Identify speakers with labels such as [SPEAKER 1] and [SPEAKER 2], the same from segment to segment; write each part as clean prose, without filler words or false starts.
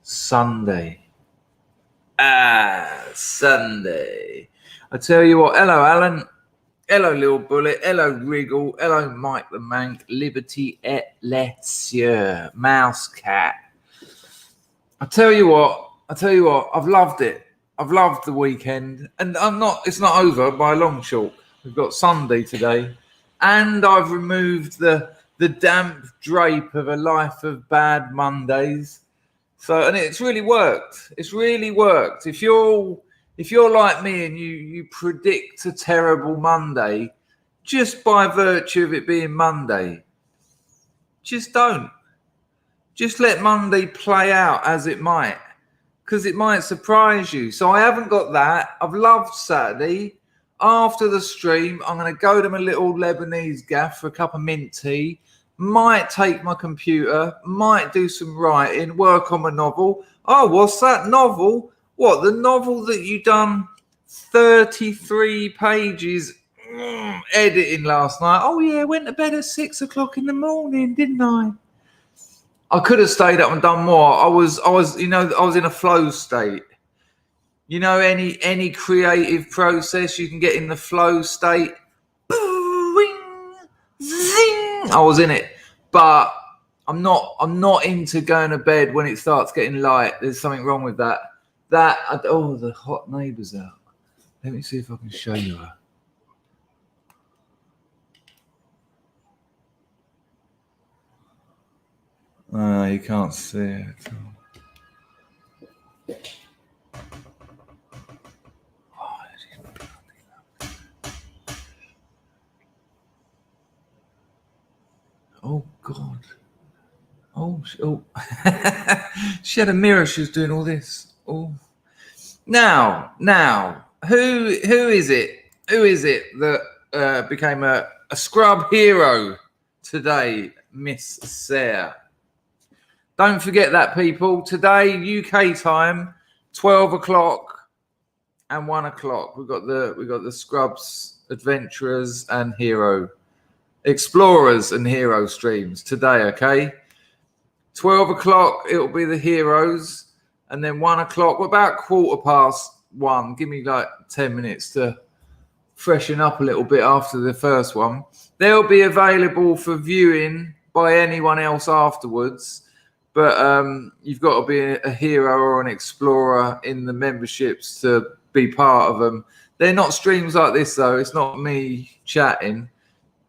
[SPEAKER 1] Sunday. Sunday. I tell you what, hello, Alan. Hello, Little Bullet. Hello, Wriggle. Hello, Mike the Mank. Liberty et Laetitia. Mouse Cat. I tell you what, I've loved it. I've loved the weekend. And it's not over by a long chalk. We've got Sunday today. And I've removed the damp drape of a life of bad Mondays. So, and it's really worked. It's really worked. If you're like me and you predict a terrible Monday, just by virtue of it being Monday, just don't. Just let Monday play out as it might, because it might surprise you. So I haven't got that. I've loved Saturday. After the stream, I'm going to go to my little Lebanese gaff for a cup of mint tea. Might take my computer, might do some writing, work on my novel. Oh, what's that novel? What, the novel that you done 33 pages editing last night? Oh, yeah, went to bed at 6 o'clock in the morning, didn't I? I could have stayed up and done more. I was in a flow state. You know, any creative process, you can get in the flow state. Zing! I was in it, but I'm not into going to bed when it starts getting light. There's something wrong with that. The hot neighbour's out. Let me see if I can show you her. You can't see it at all. Oh God. Oh. She had a mirror. She was doing all this. Oh. Now, who is it? Who is it that became a scrub hero today, Miss Sarah? Don't forget that, people. Today, UK time, 12 o'clock and 1 o'clock. We've got the Scrubs, Adventurers, and Hero, Explorers, and Hero streams today. Okay, 12 o'clock it'll be the Heroes, and then 1 o'clock. We're about 1:15. Give me like 10 minutes to freshen up a little bit after the first one. They'll be available for viewing by anyone else afterwards. But you've got to be a hero or an explorer in the memberships to be part of them. They're not streams like this, though. It's not me chatting.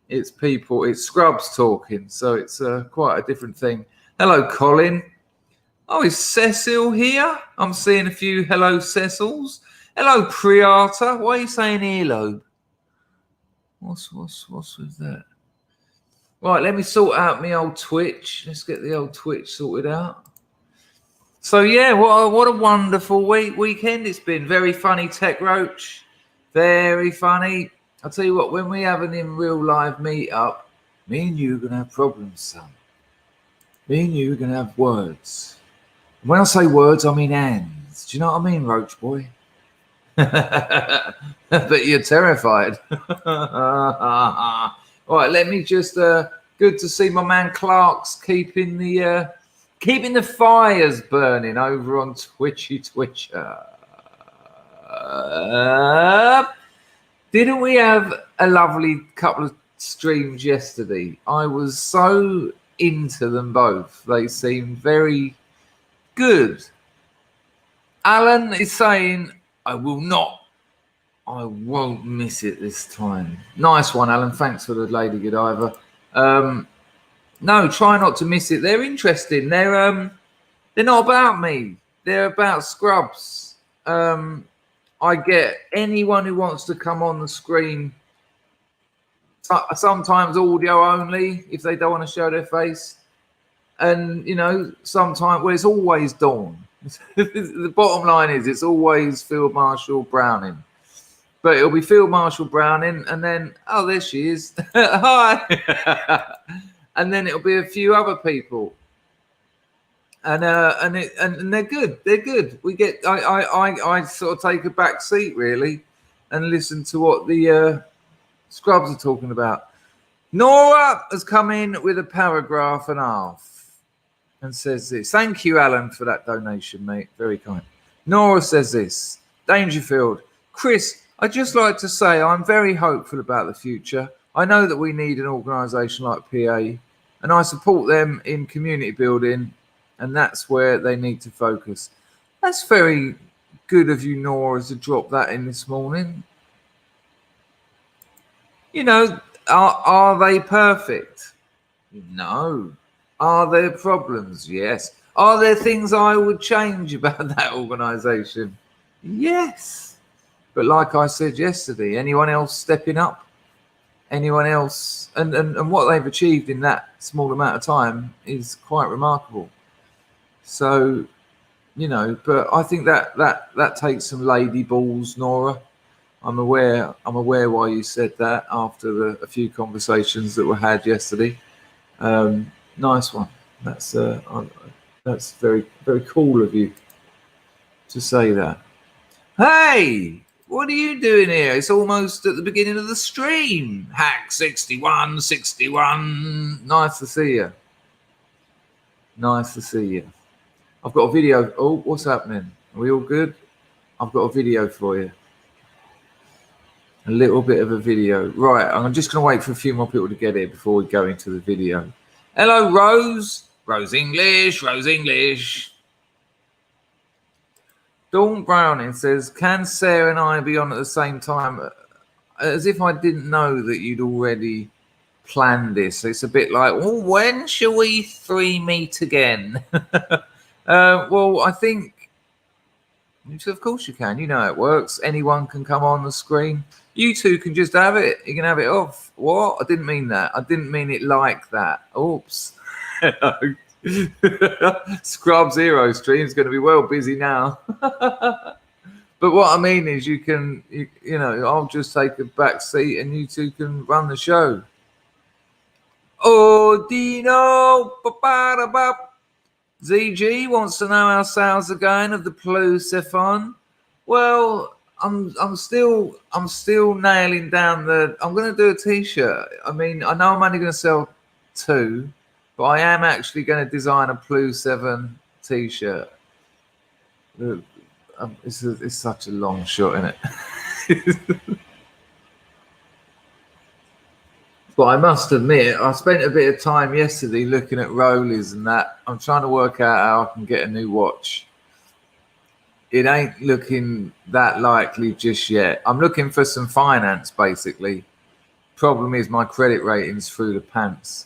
[SPEAKER 1] It's people. It's Scrubs talking. So it's quite a different thing. Hello, Colin. Oh, is Cecil here? I'm seeing a few hello Cecils. Hello, Priata. Why are you saying earlobe? What's with that? Right, let me sort out my old Twitch. Let's get the old Twitch sorted out. So, yeah, what a wonderful weekend it's been. Very funny, Tech Roach. Very funny. I'll tell you what, when we have an in real live meet-up, me and you are going to have problems, son. Me and you are going to have words. And when I say words, I mean hands. Do you know what I mean, Roach Boy? But you're terrified. All right, let me just. Good to see my man Clark's keeping the fires burning over on Twitchy Twitcher. Didn't we have a lovely couple of streams yesterday? I was so into them both. They seemed very good. Alan is saying, I won't miss it this time. Nice one, Alan. Thanks for the Lady Godiva. No, try not to miss it. They're interesting. They're not about me. They're about Scrubs. I get anyone who wants to come on the screen. Sometimes audio only if they don't want to show their face, and sometimes it's always Dawn. The bottom line is it's always Field Marshal Browning. But it'll be Field Marshal Browning, and then, oh, there she is. Hi. And then it'll be a few other people. and they're good. They're good. We get. I sort of take a back seat really, and listen to what the Scrubs are talking about. Nora has come in with a paragraph and a half and says this. Thank you, Alan, for that donation, mate. Very kind. Nora says this. Dangerfield. Chris, I'd just like to say I'm very hopeful about the future. I know that we need an organisation like PA, and I support them in community building, and that's where they need to focus. That's very good of you, Nora, to drop that in this morning. You know, are they perfect? No. Are there problems? Yes. Are there things I would change about that organisation? Yes. But like I said yesterday, anyone else stepping up? Anyone else? And what they've achieved in that small amount of time is quite remarkable. So, you know, but I think that takes some lady balls, Nora. I'm aware why you said that after a few conversations that were had yesterday. Nice one. That's very, very cool of you to say that. Hey, what are you doing here? It's almost at the beginning of the stream. Hack 61. Nice to see you. Nice to see you. I've got a video. Oh, what's happening? Are we all good? I've got a video for you. A little bit of a video. Right, I'm just going to wait for a few more people to get here before we go into the video. Hello, Rose. Rose English. Dawn Browning says, can Sarah and I be on at the same time? As if I didn't know that you'd already planned this. It's a bit like, well, when shall we three meet again? Well, I think, of course you can. You know how it works. Anyone can come on the screen. You two can just have it. You can have it off. What? I didn't mean that. I didn't mean it like that. Oops. Scrubs Hero stream's going to be well busy now. But what I mean is you can, you know, I'll just take a back seat and you two can run the show. Oh, Dino. ZG wants to know how sales are going of the Plusathon. Well, I'm still nailing down I'm going to do a t-shirt. I mean, I know I'm only going to sell 2, but I am actually going to design a Plus7 t-shirt. It's such a long shot, isn't it? But I must admit, I spent a bit of time yesterday looking at Rollies and that. I'm trying to work out how I can get a new watch. It ain't looking that likely just yet. I'm looking for some finance, basically. Problem is my credit rating's through the pants.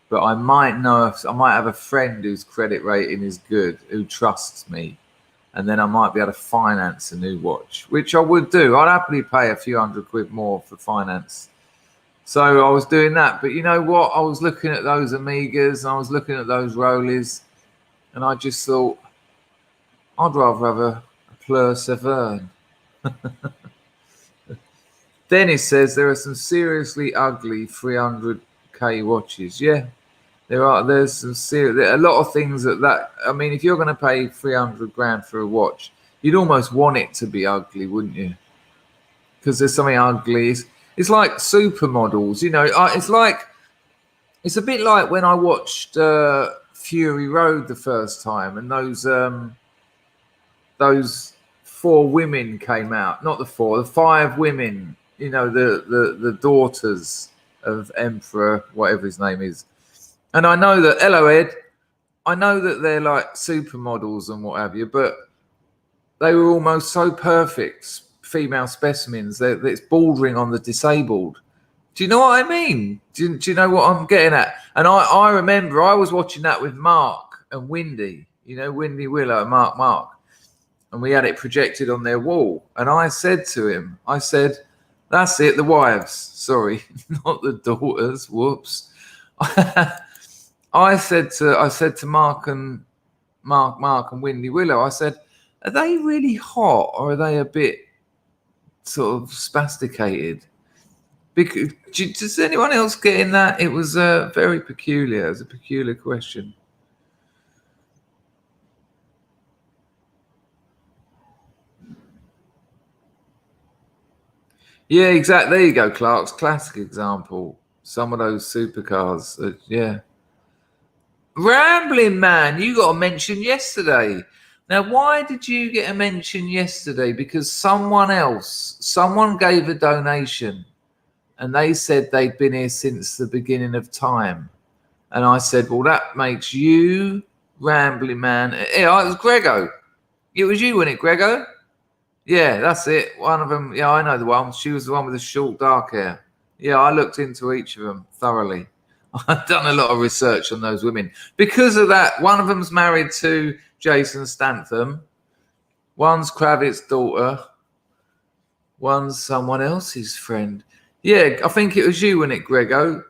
[SPEAKER 1] But I might have a friend whose credit rating is good, who trusts me. And then I might be able to finance a new watch, which I would do. I'd happily pay a few £100 more for finance. So I was doing that. But you know what? I was looking at those Amigas, and I was looking at those Rollies, and I just thought, I'd rather have a Plus7. Dennis says there are some seriously ugly 300k watches. Yeah, there's some a lot of things that I mean, if you're going to pay 300 grand for a watch, you'd almost want it to be ugly, wouldn't you? Because there's something ugly. It's like supermodels, you know. It's a bit like when I watched Fury Road the first time, and those 4 women came out. Not the 5 women. You know, the daughters of Emperor, whatever his name is. And I know that, hello Ed, I know that they're like supermodels and what have you, but they were almost so perfect, female specimens, that it's bordering on the disabled. Do you know what I mean? Do you know what I'm getting at? And I remember I was watching that with Mark and Windy, you know, Windy Willow and Mark. And we had it projected on their wall. And I said to him, that's it, the wives. Sorry, not the daughters. Whoops. I said to Mark and Windy Willow, I said, are they really hot or are they a bit sort of spasticated? Because does anyone else get in that? It was very peculiar. It was a peculiar question. Yeah, exactly. There you go, Clark's classic example. Some of those supercars. Yeah. Rambling Man, you got a mention yesterday. Now, why did you get a mention yesterday? Because someone gave a donation and they said they'd been here since the beginning of time. And I said, well, that makes you Rambling Man. Yeah, it was Grego. It was you, wasn't it, Grego? Yeah, that's it. One of them. Yeah, I know the one. She was the one with the short, dark hair. Yeah, I looked into each of them thoroughly. I've done a lot of research on those women. Because of that, one of them's married to Jason Statham. One's Kravitz's daughter. One's someone else's friend. Yeah, I think it was you, wasn't it, Grego?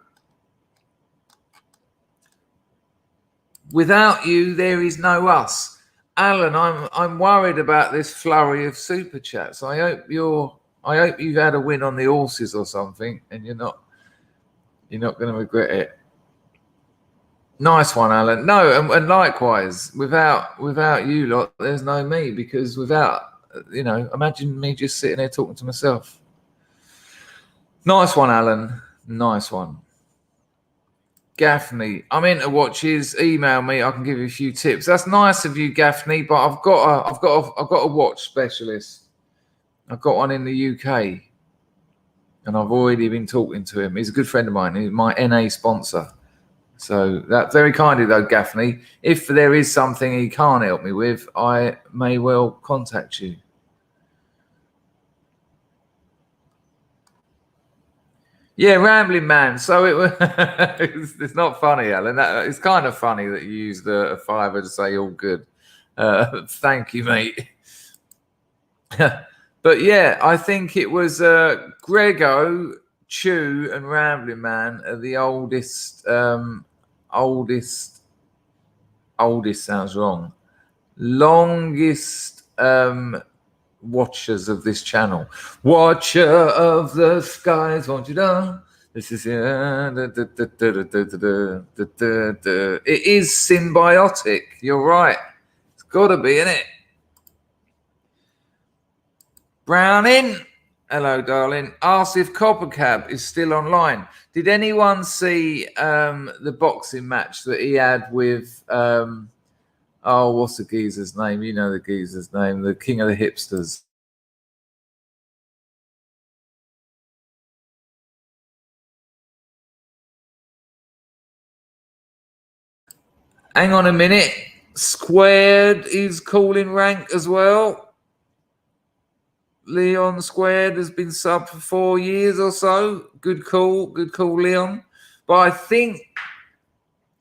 [SPEAKER 1] Without you, there is no us. Alan, I'm worried about this flurry of super chats. I hope you've had a win on the horses or something, and you're not going to regret it. Nice one, Alan. No, and likewise, without you lot, there's no me, because without, imagine me just sitting there talking to myself. Nice one, Alan. Nice one. Gaffney, I'm into watches. Email me. I can give you a few tips. That's nice of you, Gaffney. But I've got a watch specialist. I've got one in the UK, and I've already been talking to him. He's a good friend of mine. He's my NA sponsor. So that's very kindly, though, Gaffney. If there is something he can't help me with, I may well contact you. Yeah, Rambling Man. So it's not funny, Alan. It's kind of funny that you used a fiver to say all good. Thank you, mate. But yeah, I think it was Grego, Chew, and Rambling Man are the oldest sounds wrong. Longest watchers of this channel. Watcher of the skies, won't you know? This is it is symbiotic. You're right. It's gotta be, isn't it? Browning, hello, darling. Asked if Coppercab is still online. Did anyone see the boxing match that he had with what's the geezer's name? You know the geezer's name, the king of the hipsters. Hang on a minute. Squared is calling rank as well. Leon Squared has been sub for 4 years or so. Good call, Leon. But I think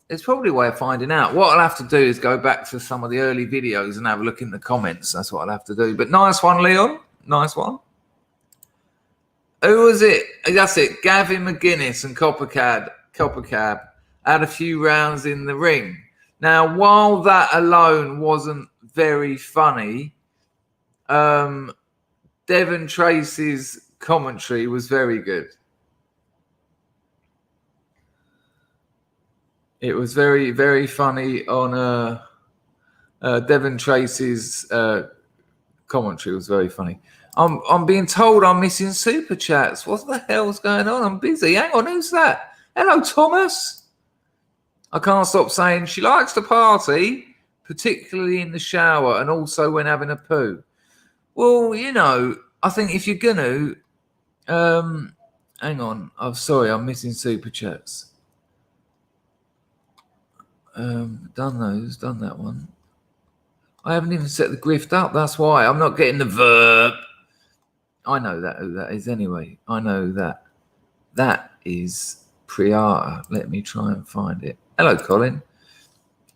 [SPEAKER 1] there's probably a way of finding out. What I'll have to do is go back to some of the early videos and have a look in the comments. That's what I'll have to do. But nice one, Leon. Nice one. Who was it? That's it. Gavin McGuinness and Coppercab had a few rounds in the ring. Now, while that alone wasn't very funny, Devon Tracy's commentary was very good. It was very, very funny on Devon Tracy's commentary was very funny. I'm being told I'm missing super chats. What the hell's going on? I'm busy. Hang on, who's that? Hello, Thomas. I can't stop saying she likes to party, particularly in the shower and also when having a poo. Well, I think if you're going to, hang on. I'm sorry, I'm missing super chats. Done that one. I haven't even set the grift up. That's why I'm not getting the verb. I know who that is anyway. I know that. That is Priata. Let me try and find it. Hello, Colin.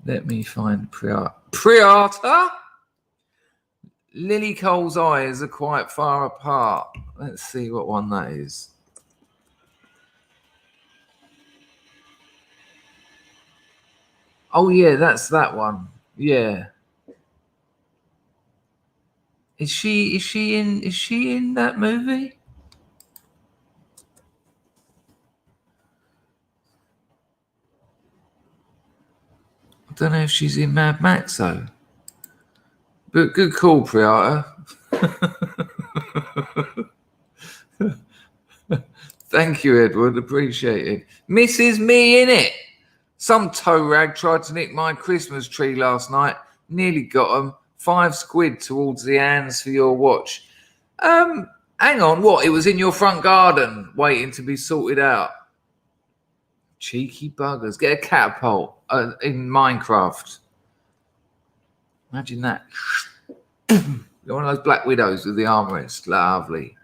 [SPEAKER 1] Let me find Priata? Lily Cole's eyes are quite far apart. Let's see what one that is. Oh, yeah, that's that one. Yeah. Is she in that movie? I don't know if she's in Mad Max though. But good call, Priata. Thank you, Edward. Appreciate it. Mrs. Me in it. Some toe rag tried to nick my Christmas tree last night. Nearly got him. £5 towards the hands for your watch. Hang on. What? It was in your front garden waiting to be sorted out. Cheeky buggers. Get a catapult in Minecraft. Imagine that. You're one of those Black Widows with the armrest. Lovely.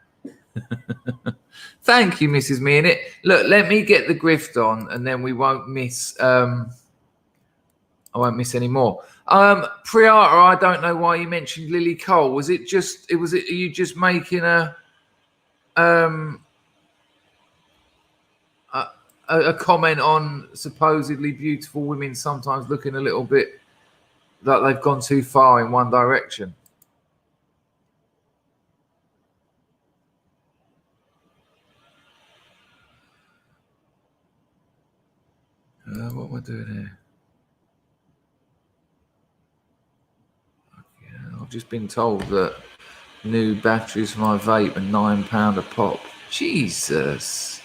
[SPEAKER 1] Thank you, Mrs. Me in it. Look, let me get the grift on, and then we won't miss. I won't miss any more. Priata, I don't know why you mentioned Lily Cole. Was it just? Are you just making a comment on supposedly beautiful women sometimes looking a little bit like they've gone too far in one direction? What am I doing here? Yeah, I've just been told that new batteries for my vape are £9 a pop. Jesus.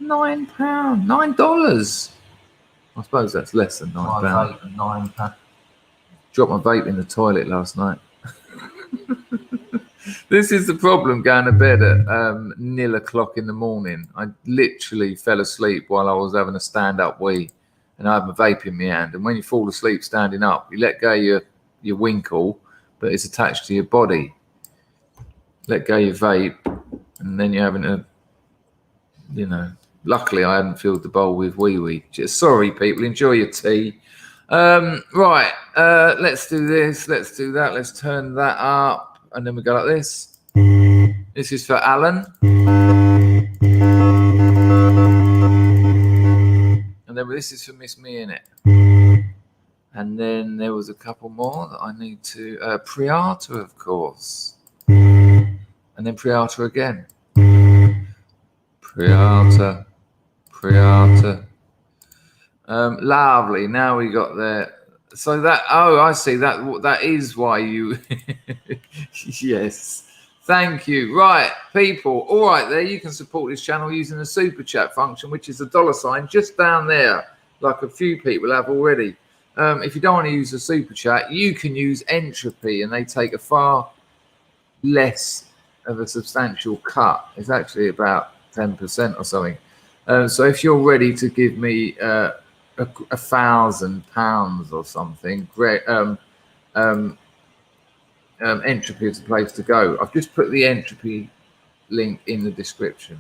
[SPEAKER 1] £9. $9. I suppose that's less than £9. £9. Dropped my vape in the toilet last night. This is the problem going to bed at 0:00 in the morning. I literally fell asleep while I was having a stand-up wee, and I had my vape in my hand. And when you fall asleep standing up, you let go your winkle, but it's attached to your body. Let go your vape, and then you're having to, Luckily, I hadn't filled the bowl with wee. Sorry, people. Enjoy your tea. Right. Let's do this. Let's do that. Let's turn that up. And then we go like this. This is for Alan. And then this is for Miss Me in it. And then there was a couple more that I need to... Priata, of course. And then Priata again. Priata. Lovely. Now we got there. So that, I see. That is why you... Yes. Thank you. Right, people. All right, there. You can support this channel using the super chat function, which is the $ just down there, like a few people have already. If you don't want to use the super chat, you can use Entropy, and they take a far less of a substantial cut. It's actually about 10% or something. So if you're ready to give me... £1,000 or something. Great. Entropy is the place to go. I've just put the Entropy link in the description.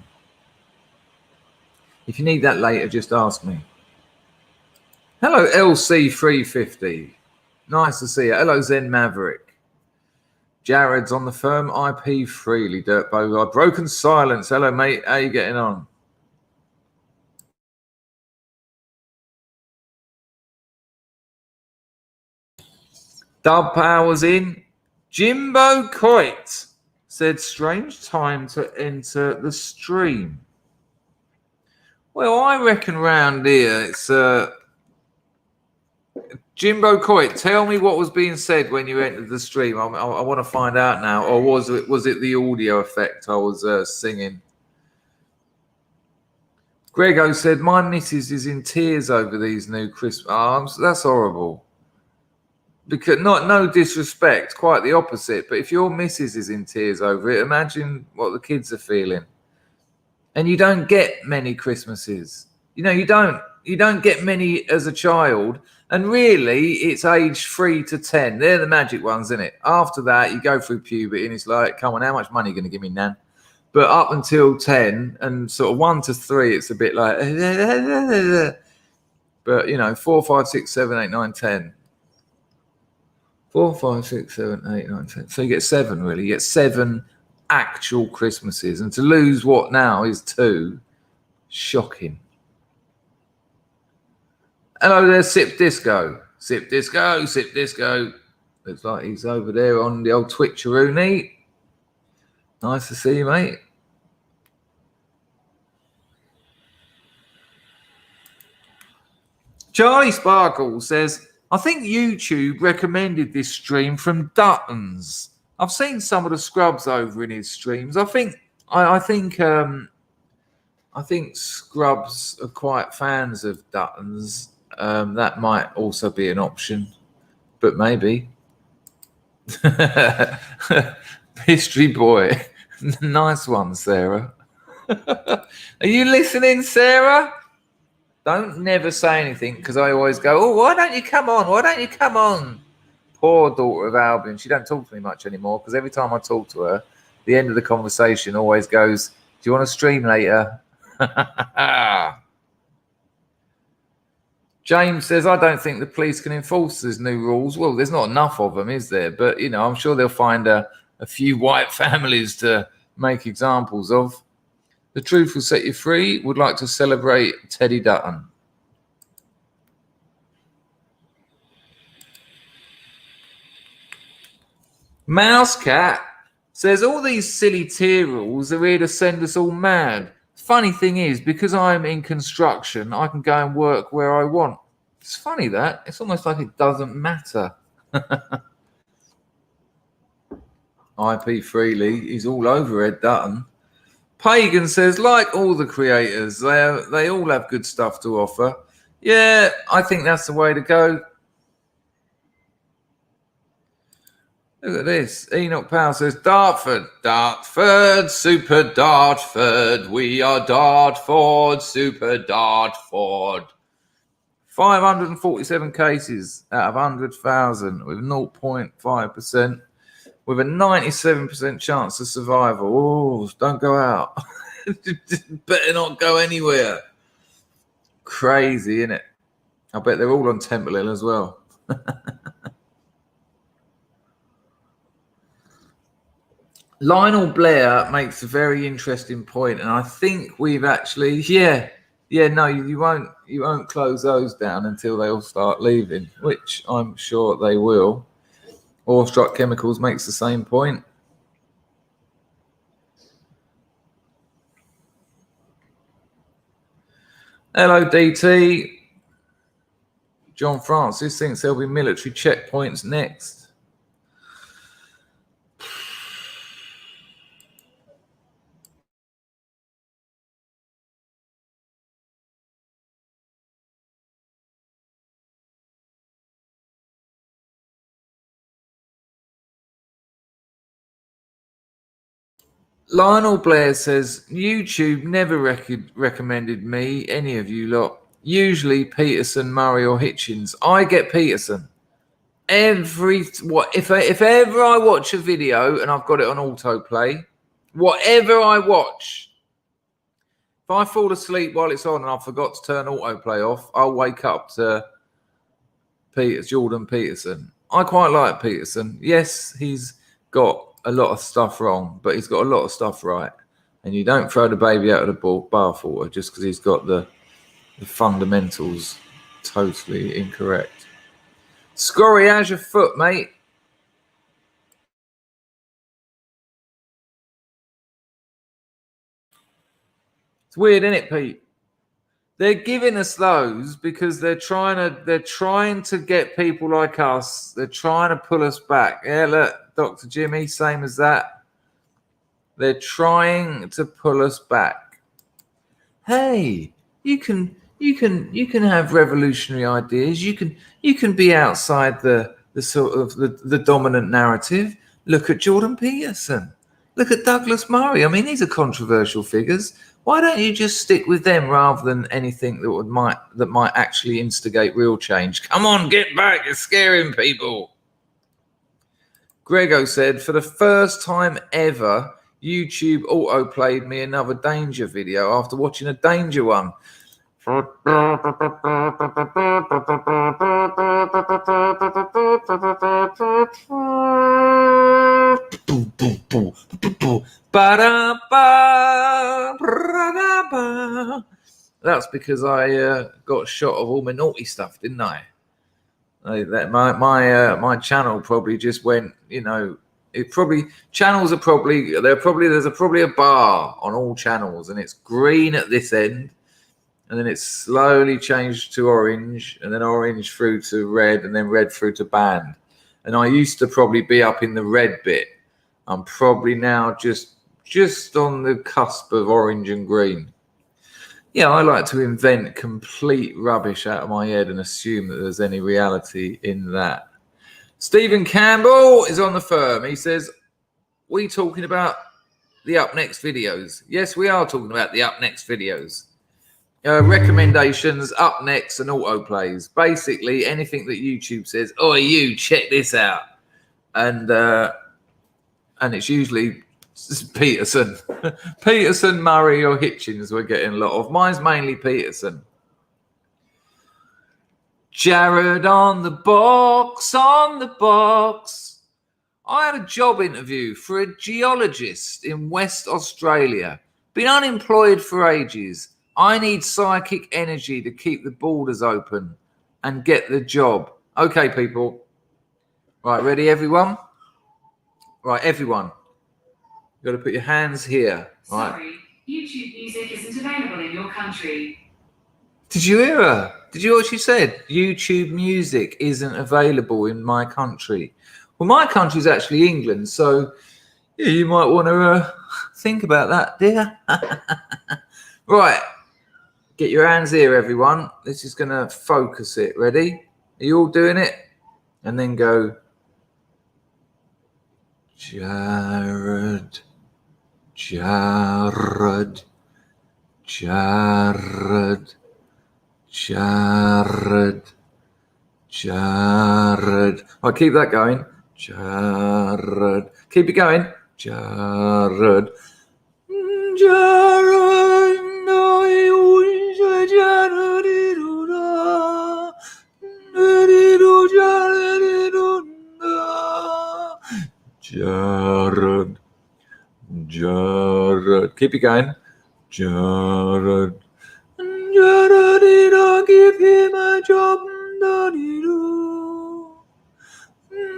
[SPEAKER 1] If you need that later, just ask me. Hello, LC350. Nice to see you. Hello, Zen Maverick. Jared's on the firm. IP freely, Dirt Bogard. Broken Silence. Hello, mate. How you getting on? Dub Powers in. Jimbo Coit said, strange time to enter the stream. Well, I reckon round here it's Jimbo Coit, tell me what was being said when you entered the stream. I want to find out now. Or was it the audio effect I was singing? Grego said, my missus is in tears over these new Christmas arms. That's horrible. Because no disrespect, quite the opposite. But if your missus is in tears over it, imagine what the kids are feeling. And you don't get many Christmases. You don't get many as a child. And really, it's age 3 to 10. They're the magic ones, isn't it? After that, you go through puberty and it's like, come on, how much money are you going to give me, Nan? But up until 10 and sort of 1 to 3, it's a bit like... But, 4, 5, 6, 7, 8, 9, 10. 4, 5, 6, 7, 8, 9, 10. So you get 7, really. You get 7 actual Christmases. And to lose what now is 2, shocking. Hello there, Sip Disco. Sip Disco, Sip Disco. Looks like he's over there on the old Twitcheroony. Nice to see you, mate. Charlie Sparkle says, I think YouTube recommended this stream from Dutton's. I've seen some of the scrubs over in his streams. I think I think Scrubs are quite fans of Duttons. That might also be an option, but maybe. History boy. Nice one, Sarah. Are you listening, Sarah? Don't never say anything because I always go, oh, why don't you come on? Why don't you come on? Poor daughter of Albion. She don't talk to me much anymore because every time I talk to her, the end of the conversation always goes, do you want to stream later? James says, I don't think the police can enforce these new rules. Well, there's not enough of them, is there? But, you know, I'm sure they'll find a few white families to make examples of. The truth will set you free. Would like to celebrate Teddy Dutton. Mousecat says, all these silly tier rules are here to send us all mad. Funny thing is, because I'm in construction, I can go and work where I want. It's funny that. It's almost like it doesn't matter. IP Freely, he's all over Ed Dutton. Pagan says, like all the creators, they all have good stuff to offer. Yeah, I think that's the way to go. Look at this. Enoch Powell says, Dartford, Super Dartford. We are Dartford, Super Dartford. 547 cases out of 100,000 with 0.5%. With a 97% chance of survival. Oh, don't go out. Better not go anywhere. Crazy, isn't it? I bet they're all on Temple Hill as well. Lionel Blair makes a very interesting point, and I think we've actually, no, you won't close those down until they all start leaving, which I'm sure they will. Awestruck Chemicals makes the same point. Hello, DT. John Francis thinks there'll be military checkpoints next. Lionel Blair says, YouTube never recommended me, any of you lot. Usually Peterson, Murray or Hitchens. I get Peterson. If ever I watch a video and I've got it on autoplay, whatever I watch, if I fall asleep while it's on and I forgot to turn autoplay off, I'll wake up to Jordan Peterson. I quite like Peterson. Yes, he's got a lot of stuff wrong, but he's got a lot of stuff right. And you don't throw the baby out of the bathwater just because he's got the fundamentals totally incorrect. Scrubbery, how's your foot, mate? It's weird, isn't it, Pete? They're giving us those because they're trying to get people like us. They're trying to pull us back. Yeah, look, Dr. Jimmy, same as that. They're trying to pull us back. Hey, you can have revolutionary ideas. You can be outside the sort of the dominant narrative. Look at Jordan Peterson. Look at Douglas Murray. I mean, these are controversial figures. Why don't you just stick with them rather than anything that might actually instigate real change? Come on, get back. You're scaring people. Grego said, for the first time ever, YouTube auto-played me another Danger video after watching a Danger one. That's because I got a shot of all my naughty stuff, didn't I? My channel probably just went, you know, there's probably a bar on all channels, and it's green at this end, and then it's slowly changed to orange, and then orange through to red, and then red through to banned. And I used to probably be up in the red bit. I'm probably now just on the cusp of orange and green. Yeah, I like to invent complete rubbish out of my head and assume that there's any reality in that. Stephen Campbell is on the firm. He says, we talking about the up next videos? Yes, we are talking about the up next videos. Recommendations, up next, and autoplays. Basically, anything that YouTube says, oh, you, check this out. And it's usually Peterson. Peterson, Murray, or Hitchens we're getting a lot of. Mine's mainly Peterson. Jared on the box, on the box. I had a job interview for a geologist in West Australia. Been unemployed for ages. I need psychic energy to keep the borders open and get the job. Okay, people. Right, ready, everyone? Right, everyone. You've got to put your hands here. Right.
[SPEAKER 2] Sorry, YouTube music isn't available in your country.
[SPEAKER 1] Did you hear her? Did you hear what she said? YouTube music isn't available in my country. Well, my country is actually England, so yeah, you might want to think about that, dear. Right. Get your hands here, everyone. This is going to focus it. Ready? Are you all doing it? And then go, Jared, Jared, Jared, Jared, Jared. Right, keep that going. Jared. Keep it going. Jared. Jared. Jared. Jared. Keep it going. Jared. Jared, I'll give him a job.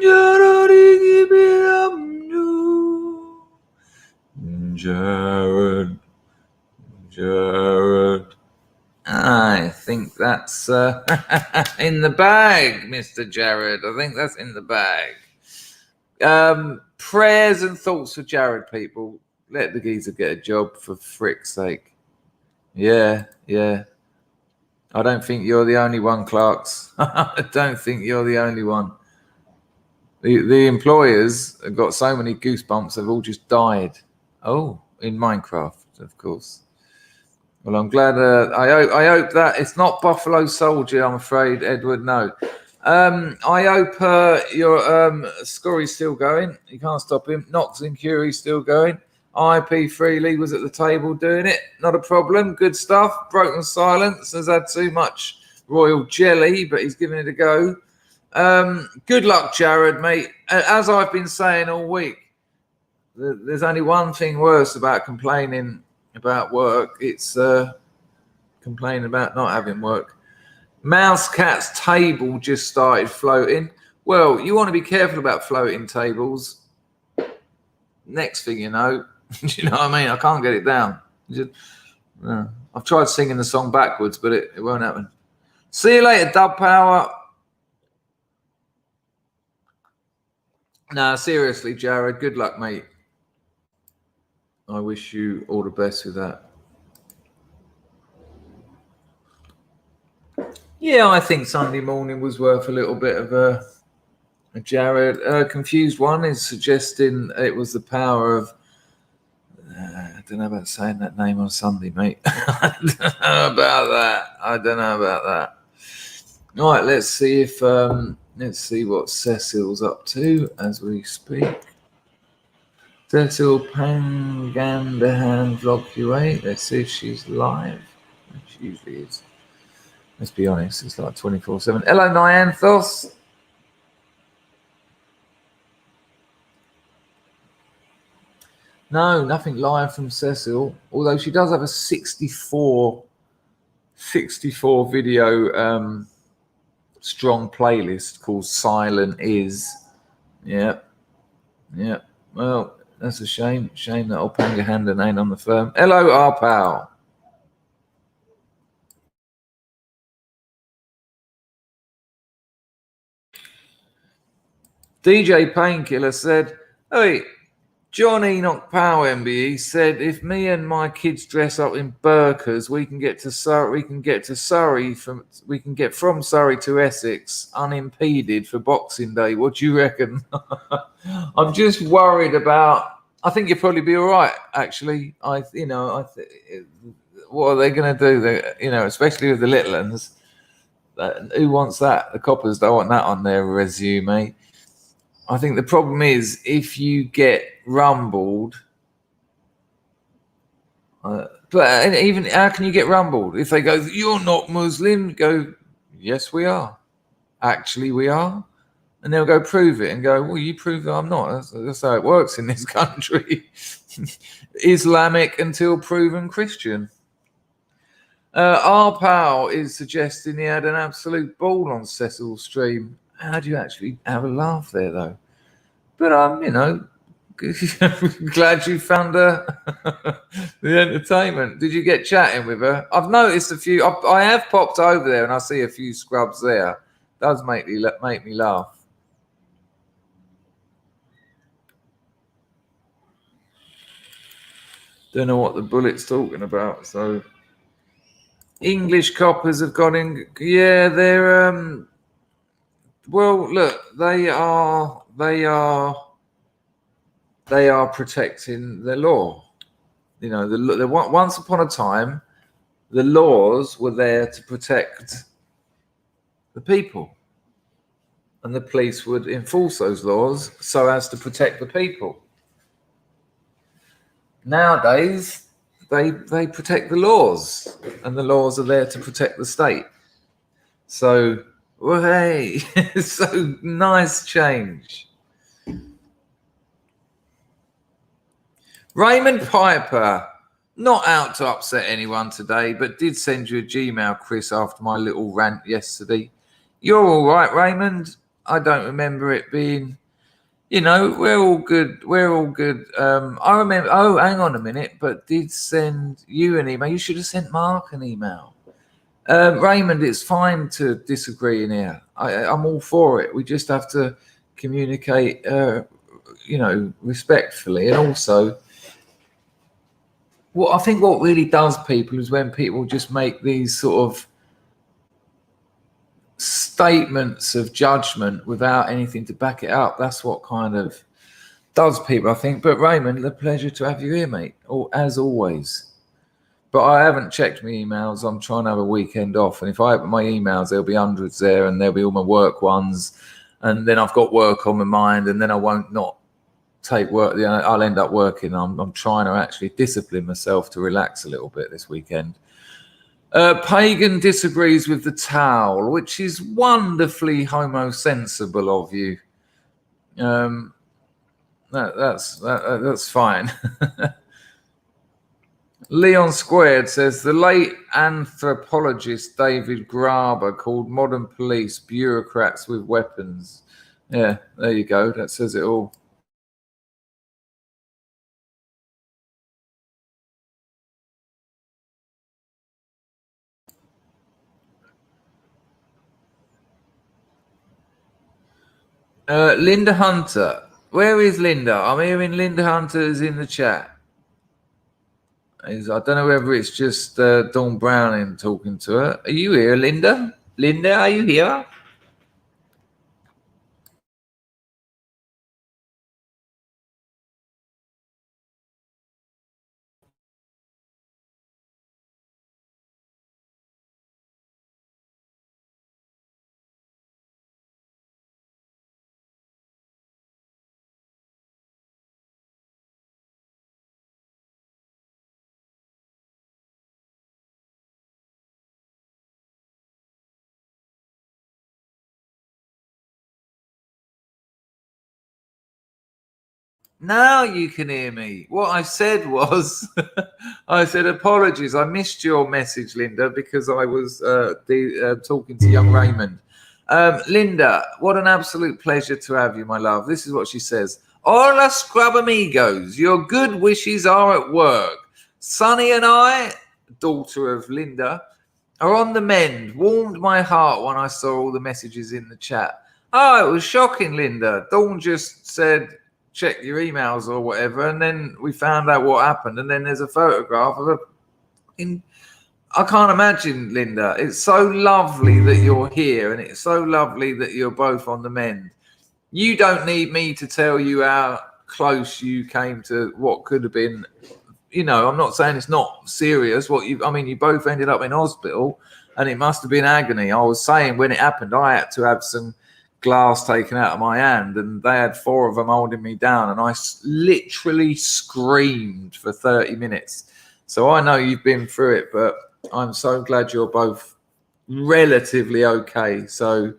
[SPEAKER 1] Jared, give it up. Jared. Jared. I think that's in the bag, Mr. Jared. I think that's in the bag. Prayers and thoughts for Jared, people. Let the geezer get a job, for frick's sake. Yeah. I don't think you're the only one, Clarks. I don't think you're the only one. The employers have got so many goosebumps, they've all just died. Oh, in Minecraft, of course. Well, I'm glad. I hope that it's not Buffalo Soldier, I'm afraid, Edward. No. I hope your Scurry's still going. You can't stop him. Knox and Curie's still going. IP Freely was at the table doing it. Not a problem. Good stuff. Broken Silence has had too much royal jelly, but he's giving it a go. Good luck, Jared, mate. As I've been saying all week, there's only one thing worse about complaining about work. It's complaining about not having work. Mouse Cat's table just started floating. Well, you want to be careful about floating tables. Next thing you know, you know what I mean? I can't get it down. I've tried singing the song backwards, but it won't happen. See you later, Dub Power. Nah, seriously, Jared, good luck, mate. I wish you all the best with that. Yeah, I think Sunday morning was worth a little bit of a Jared. Confused One is suggesting it was the power of... I don't know about saying that name on Sunday, mate. I don't know about that. All right, let's see if let's see what Cecil's up to as we speak. Cecil Pangandahan Vlog QA. Let's see if she's live. She usually is. Let's be honest, it's like 24/7. Hello, Nyanthos. No, nothing live from Cecil, although she does have a 64 video strong playlist called Silent Is. Yeah. Well, that's a shame. Shame that old Pangahandan ain't on the firm. Hello, our pal. DJ Painkiller said, hey, John Enoch Powell, MBE, said, "If me and my kids dress up in burqas, we can get from Surrey to Essex unimpeded for Boxing Day. What do you reckon?" I'm just worried about. I think you'll probably be all right. Actually, what are they going to do? Especially with the little ones. Who wants that? The coppers don't want that on their resume. I think the problem is if you get rumbled, but even how can you get rumbled? If they go, "You're not Muslim," go, "Yes, we are. Actually, we are." And they'll go prove it and go, "Well, you prove that I'm not." That's how it works in this country. Islamic until proven Christian. R. Powell is suggesting he had an absolute ball on Cecil's stream. How do you actually have a laugh there, though? But I'm, glad you found the entertainment. Did you get chatting with her? I've noticed a few. I have popped over there and I see a few scrubs there. Does make me laugh. Don't know what the bullet's talking about. So English coppers have gone in. Yeah, they're well, look, they are protecting the law. Once upon a time, the laws were there to protect the people, and the police would enforce those laws so as to protect the people. Nowadays, they protect the laws, and the laws are there to protect the state. So, well, hey, so nice change. Raymond Piper, not out to upset anyone today, but did send you a Gmail, Chris, after my little rant yesterday. You're all right, Raymond. I don't remember it being, we're all good. We're all good. I remember, hang on a minute, but did send you an email. You should have sent Mark an email. Raymond, it's fine to disagree in here. I'm all for it. We just have to communicate, respectfully. And also, I think what really does people is when people just make these sort of statements of judgment without anything to back it up. That's what kind of does people, I think. But Raymond, a pleasure to have you here, mate, as always. But I haven't checked my emails. I'm trying to have a weekend off. And if I open my emails, there'll be hundreds there, and there'll be all my work ones. And then I've got work on my mind, and then I won't not take work. I'll end up working. I'm trying to actually discipline myself to relax a little bit this weekend. Pagan disagrees with the towel, which is wonderfully homosensible of you. That's fine. Leon Squared says the late anthropologist David Graeber called modern police bureaucrats with weapons. Yeah, there you go. That says it all. Linda Hunter. Where is Linda? I'm hearing Linda Hunter is in the chat. I don't know whether it's just Dawn Browning talking to her. Are you here, Linda? Linda, are you here? Now you can hear me. What I said was, I said, apologies. I missed your message, Linda, because I was talking to young Raymond. Linda, what an absolute pleasure to have you, my love. This is what she says. Hola, Scrub amigos. Your good wishes are at work. Sonny and I, daughter of Linda, are on the mend. Warmed my heart when I saw all the messages in the chat. Oh, it was shocking, Linda. Dawn just said, check your emails or whatever, and then we found out what happened, and then there's a photograph of I can't imagine, Linda. It's so lovely that you're here, and it's so lovely that you're both on the mend. You don't need me to tell you how close you came to what could have been. You know, I'm not saying it's not serious. You both ended up in hospital, and it must have been agony. I was saying when it happened, I had to have some glass taken out of my hand, and they had 4 of them holding me down, and I literally screamed for 30 minutes. So I know you've been through it, but I'm so glad you're both relatively okay. So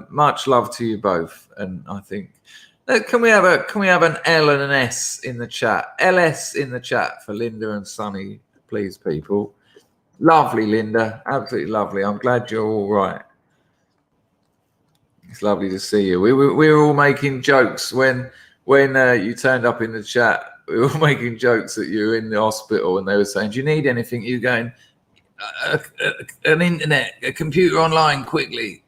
[SPEAKER 1] much love to you both, and I think. Can we have an L and an S in the chat? LS in the chat for Linda and Sunny, please, people. Lovely, Linda. Absolutely lovely. I'm glad you're all right. It's lovely to see you. We were all making jokes when you turned up in the chat. We were making jokes that you were in the hospital, and they were saying, "Do you need anything?" You going, an internet, a computer online, quick.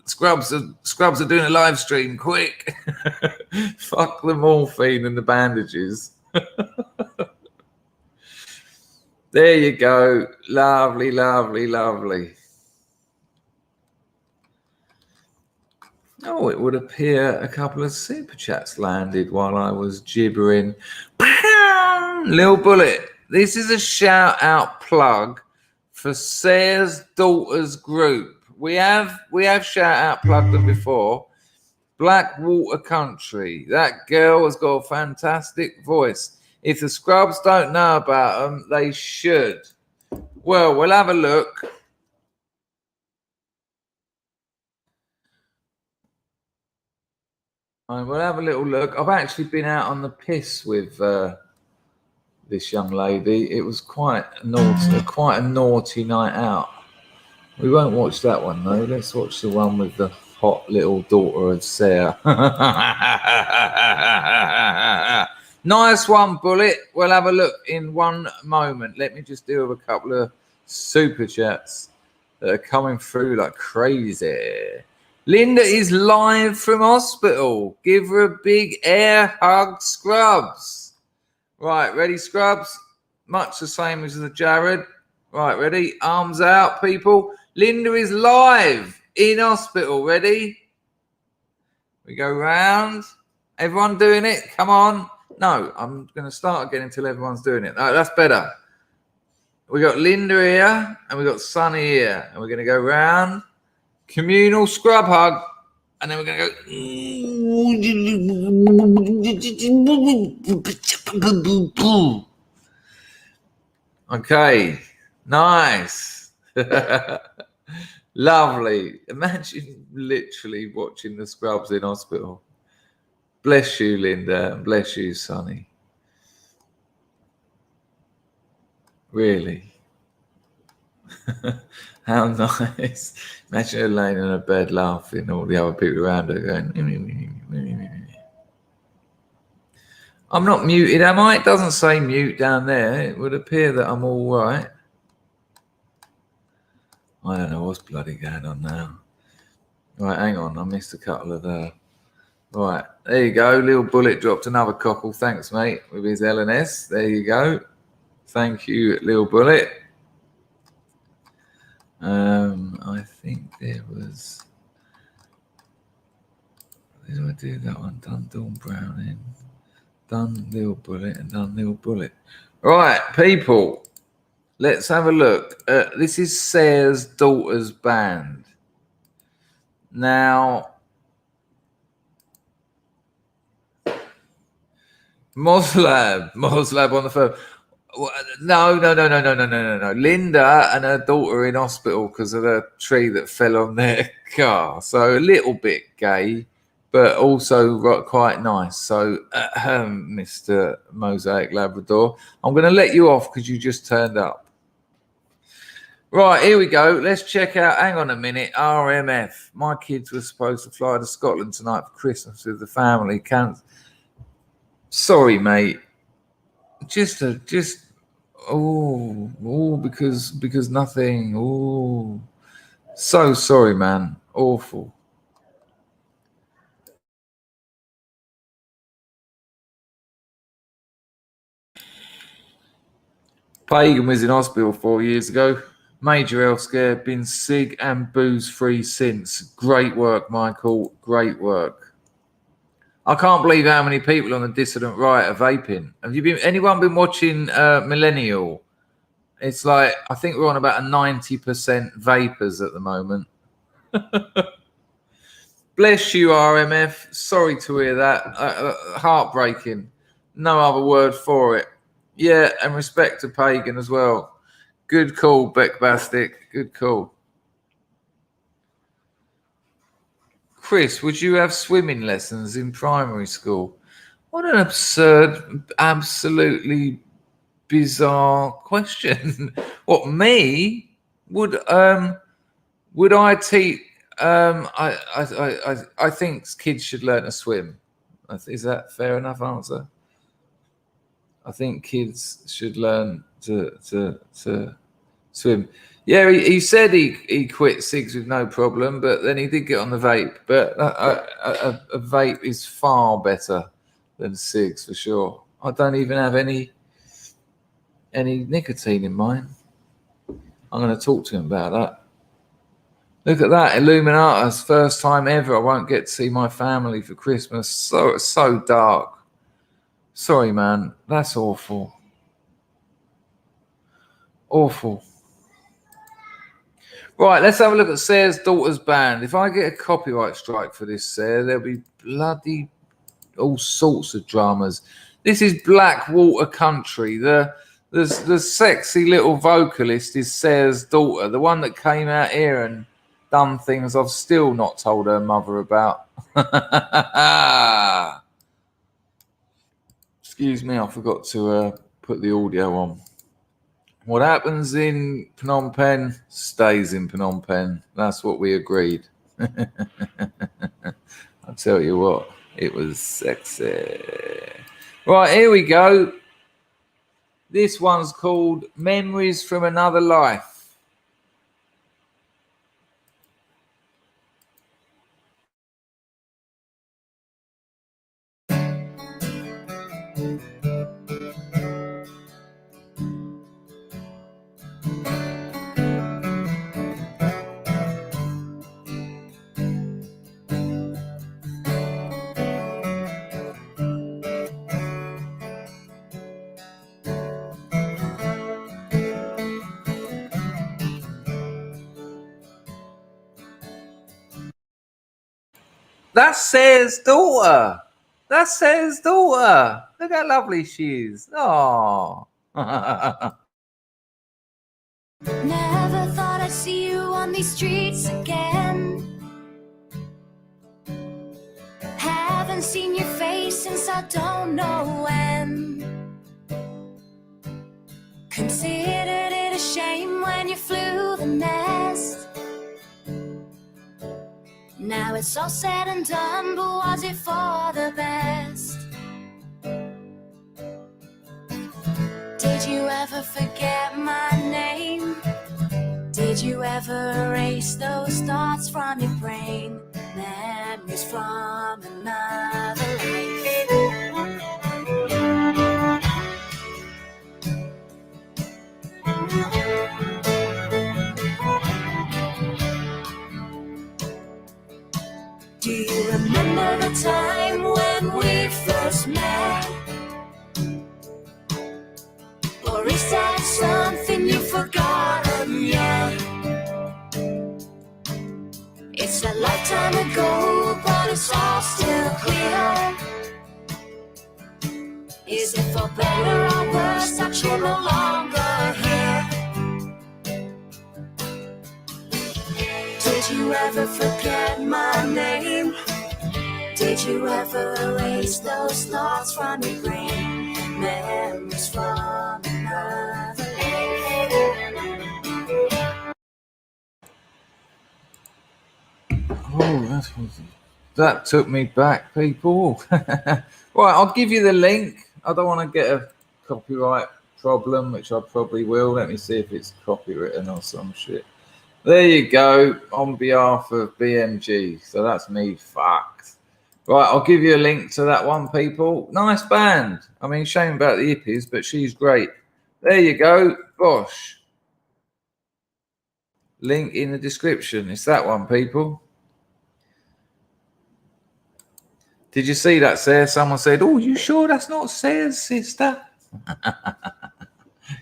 [SPEAKER 1] Scrubs are doing a live stream, quick. Fuck the morphine and the bandages. There you go. Lovely, lovely, lovely. Oh, it would appear a couple of super chats landed while I was gibbering. Lil Bullet. This is a shout out plug for Sayre's Daughters group. We have shout out plugged them before. Blackwater Country. That girl has got a fantastic voice. If the Scrubs don't know about them, they should. Well, we'll have a look. We'll have a little look. I've actually been out on the piss with this young lady. It was quite a naughty night out. We won't watch that one though. Let's watch the one with the hot little daughter of Sayre. Nice one, Bullet. We'll have a look in one moment. Let me just deal with a couple of super chats that are coming through like crazy. Linda is live from hospital. Give her a big air hug, Scrubs. Right, ready, Scrubs? Much the same as the Jared. Right, ready? Arms out, people. Linda is live in hospital. Ready? We go round. Everyone doing it? Come on. No, I'm going to start again until everyone's doing it. No, that's better. We got Linda here and we got Sunny here. And we're going to go round. Communal scrub hug. And then we're going to go. Okay. Nice. Lovely. Imagine literally watching the Scrubs in hospital. Bless you, Linda. Bless you, Sonny. Really. How nice. Imagine her laying in her bed laughing, all the other people around her going. I'm not muted, am I? It doesn't say mute down there. It would appear that I'm all right. I don't know what's bloody going on now. Right, hang on. I missed a couple of Right, there you go. Little Bullet dropped another cockle. Thanks, mate, with his LNS. There you go. Thank you, Little Bullet. I think there was. Did I do that one? Done Dawn Browning, done Little Bullet, and done Little Bullet. Right, people, let's have a look. This is Sayre's Daughters band. Now, Moslab on the phone. No. Linda and her daughter in hospital because of the tree that fell on their car. So a little bit gay, but also quite nice. So, Mr. Mosaic Labrador, I'm going to let you off because you just turned up. Right, here we go. Let's check out. Hang on a minute. RMF. My kids were supposed to fly to Scotland tonight for Christmas with the family. Sorry, mate. Because nothing. Oh, so sorry, man. Awful. Pagan was in hospital 4 years ago. Major health scare, been cig and booze free since. Great work, Michael. Great work. I can't believe how many people on the dissident right are vaping. Have you been? Anyone been watching Millennial? It's like I think we're on about a 90% vapors at the moment. Bless you, RMF. Sorry to hear that. Heartbreaking. No other word for it. Yeah, and respect to Pagan as well. Good call, Beck Bastic. Good call. Chris, would you have swimming lessons in primary school? What an absurd, absolutely bizarre question. What, me? Would I teach? I think kids should learn to swim. Is that fair enough answer? I think kids should learn to swim. Yeah, he said he quit cigs with no problem, but then he did get on the vape. But a vape is far better than cigs for sure. I don't even have any nicotine in mine. I'm going to talk to him about that. Look at that, Illuminatus, first time ever. I won't get to see my family for Christmas. So dark. Sorry, man. That's awful. Awful. Right, let's have a look at Sayre's daughter's band. If I get a copyright strike for this, Sayre, there'll be bloody all sorts of dramas. This is Blackwater Country. The sexy little vocalist is Sayre's daughter, the one that came out here and done things I've still not told her mother about. Excuse me, I forgot to put the audio on. What happens in Phnom Penh stays in Phnom Penh. That's what we agreed. I'll tell you what, it was sexy. Right, here we go. This one's called Memories from Another Life. That's Sayre's daughter. That's Sayre's daughter. Look how lovely she is. Oh.
[SPEAKER 3] Never thought I'd see you on these streets again. Haven't seen your face since I don't know when. Considered it a shame when you flew the nest. Now it's all said and done, but was it for the best? Did you ever forget my name? Did you ever erase those thoughts from your brain? Memories from another life. Do you remember the time when we first met? Or is that something you've forgotten yet? It's a lifetime ago, but it's all still clear. Is it for better or worse that you're no longer here? Did you ever forget my name? Did you ever erase those thoughts from your brain? Memories from another life.
[SPEAKER 1] Oh, that took me back, people. Right, I'll give you the link. I don't want to get a copyright problem, which I probably will. Let me see if it's copywritten or some shit. There you go, on behalf of BMG. So that's me fucked. Right, I'll give you a link to that one, people. Nice band. I mean, shame about the hippies, but she's great. There you go. Bosh. Link in the description. It's that one, people. Did you see that, Sarah? Someone said, "Oh, you sure that's not Sarah's sister?"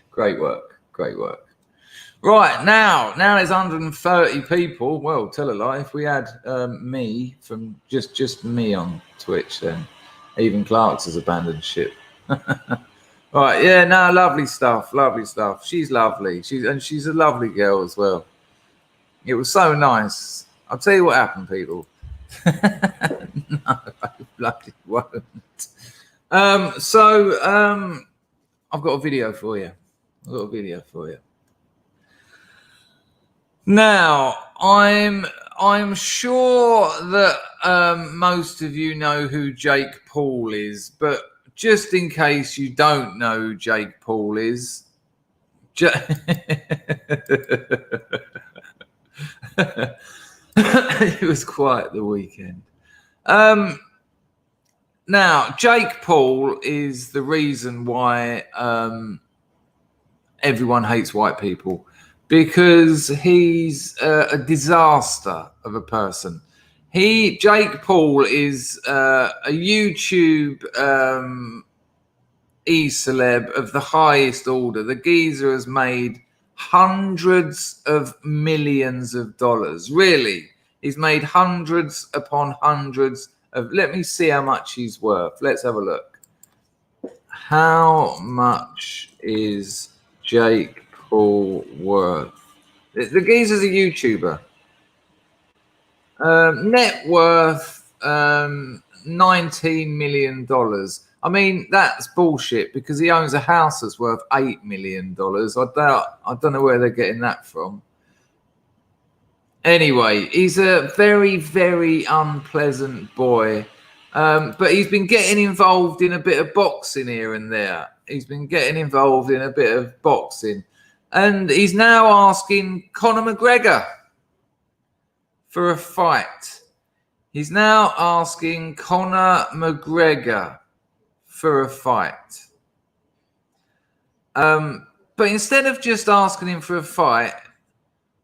[SPEAKER 1] Great work. Great work. Right, now there's 130 people. Well, tell a lie. If we had me from just me on Twitch, then even Clark's has abandoned ship. Right, yeah, no, lovely stuff. Lovely stuff. She's lovely. She's a lovely girl as well. It was so nice. I'll tell you what happened, people. No, I bloody won't. I've got a video for you. Now, I'm sure that most of you know who Jake Paul is, but just in case you don't know who Jake Paul is, it was quite the weekend. Now, Jake Paul is the reason why everyone hates white people, because he's a disaster of a person. Jake Paul is a YouTube e-celeb of the highest order. The geezer has made hundreds of millions of dollars. Really, he's made hundreds upon hundreds of. Let me see how much he's worth. Let's have a look. How much is Jake Paul worth? The geezer's a YouTuber. Net worth $19 million. I mean, that's bullshit, because he owns a house that's worth $8 million. I don't know where they're getting that from. Anyway, he's a very, very unpleasant boy. But he's been getting involved in a bit of boxing here and there. And he's now asking Conor McGregor for a fight. But instead of just asking him for a fight,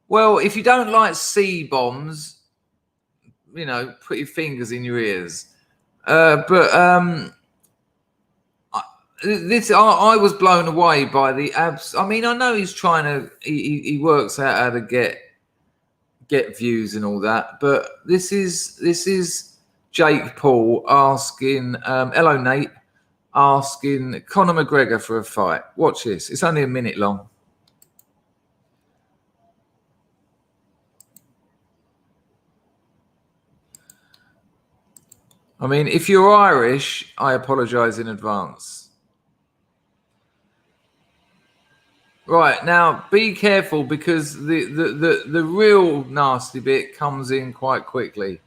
[SPEAKER 1] well, if you don't like C-bombs, you know, put your fingers in your ears. I was blown away by the abs. I mean, I know he's trying to. He works out how to get views and all that, but this is Jake Paul asking. Hello, Nate. Asking Conor McGregor for a fight. Watch this. It's only a minute long. I mean, if you're Irish, I apologise in advance. Right, now be careful, because the real nasty bit comes in quite quickly.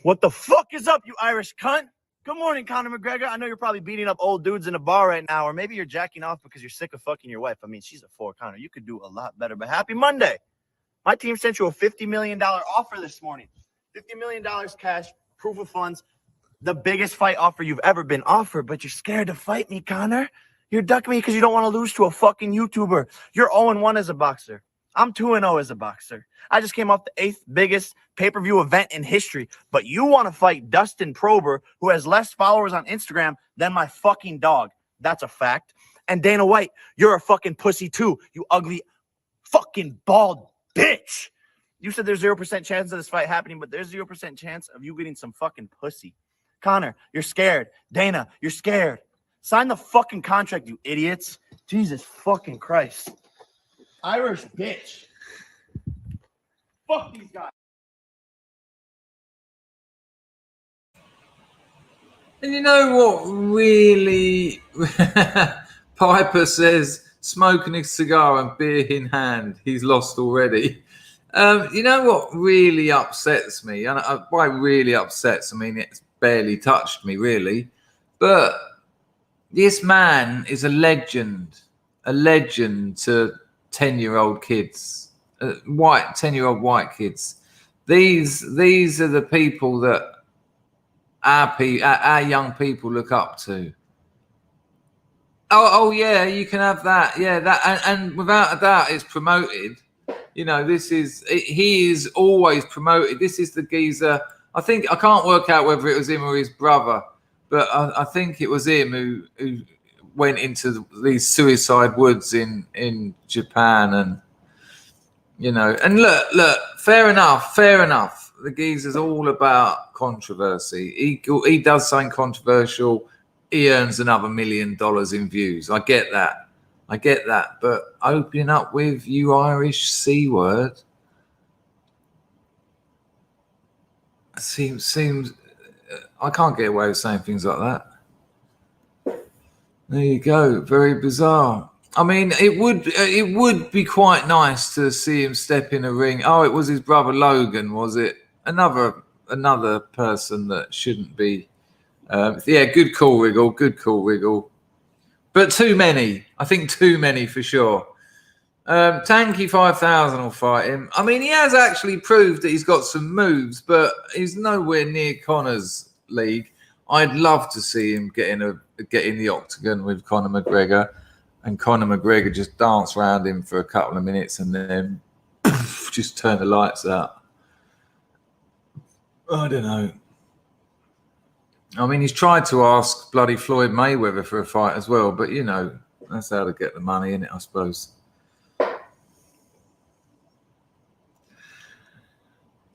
[SPEAKER 4] What the fuck is up, you Irish cunt? Good morning, Conor McGregor. I know you're probably beating up old dudes in a bar right now, or maybe you're jacking off because you're sick of fucking your wife. I mean, she's a 4, Conor. You could do a lot better, but happy Monday. My team sent you a $50 million offer this morning. $50 million cash, proof of funds, the biggest fight offer you've ever been offered, but you're scared to fight me, Conor. You're ducking me because you don't want to lose to a fucking YouTuber. You're 0-1 as a boxer. I'm 2-0 as a boxer. I just came off the 8th biggest pay-per-view event in history, but you want to fight Dustin Prober, who has less followers on Instagram than my fucking dog. That's a fact. And Dana White, you're a fucking pussy too, you ugly fucking bald bitch. You said there's 0% chance of this fight happening, but there's 0% chance of you getting some fucking pussy. Conor, you're scared. Dana, you're scared. Sign the fucking contract, you idiots. Jesus fucking Christ. Irish bitch. Fuck these guys.
[SPEAKER 1] And you know what really Piper says, smoking a cigar and beer in hand, he's lost already. You know what really upsets me? And by really upsets, I mean it's barely touched me, really. But this man is a legend to 10-year-old kids, 10-year-old white kids. These are the people that our young people look up to. Oh, yeah, you can have that. Yeah, that, and without a doubt, it's promoted. You know, he is always promoted. This is the geezer. I can't work out whether it was him or his brother, but I think it was him who went into these suicide woods in Japan, and you know, and look, fair enough. The geezer's all about controversy. He does something controversial. He earns another $1 million in views. I get that. But opening up with "you Irish C word" seems. I can't get away with saying things like that. There you go. Very bizarre. I mean, it would be quite nice to see him step in a ring. Oh, it was his brother Logan, was it? Another person that shouldn't be. Yeah, good call, Wiggle. But too many. I think too many for sure. Tanky 5000 will fight him. I mean, he has actually proved that he's got some moves, but he's nowhere near Conor's league. I'd love to see him get in the octagon with Conor McGregor, and Conor McGregor just dance around him for a couple of minutes and then just turn the lights out. I don't know. I mean, he's tried to ask bloody Floyd Mayweather for a fight as well, but you know, that's how to get the money in it, I suppose.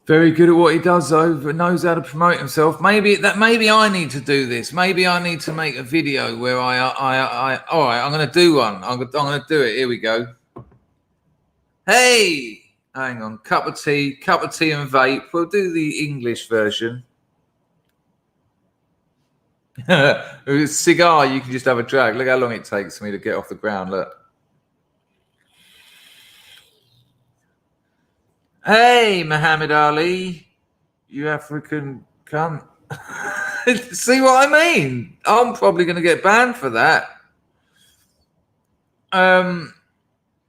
[SPEAKER 1] Very good at what he does, though, but knows how to promote himself. Maybe I need to do this. Maybe I need to make a video where I all right, I'm going to do one. I'm going to do it. Here we go. Hey, hang on. Cup of tea and vape. We'll do the English version. With a cigar, you can just have a drag. Look how long it takes me to get off the ground. Look. Hey, Muhammad Ali, you African cunt. See what I mean? I'm probably going to get banned for that.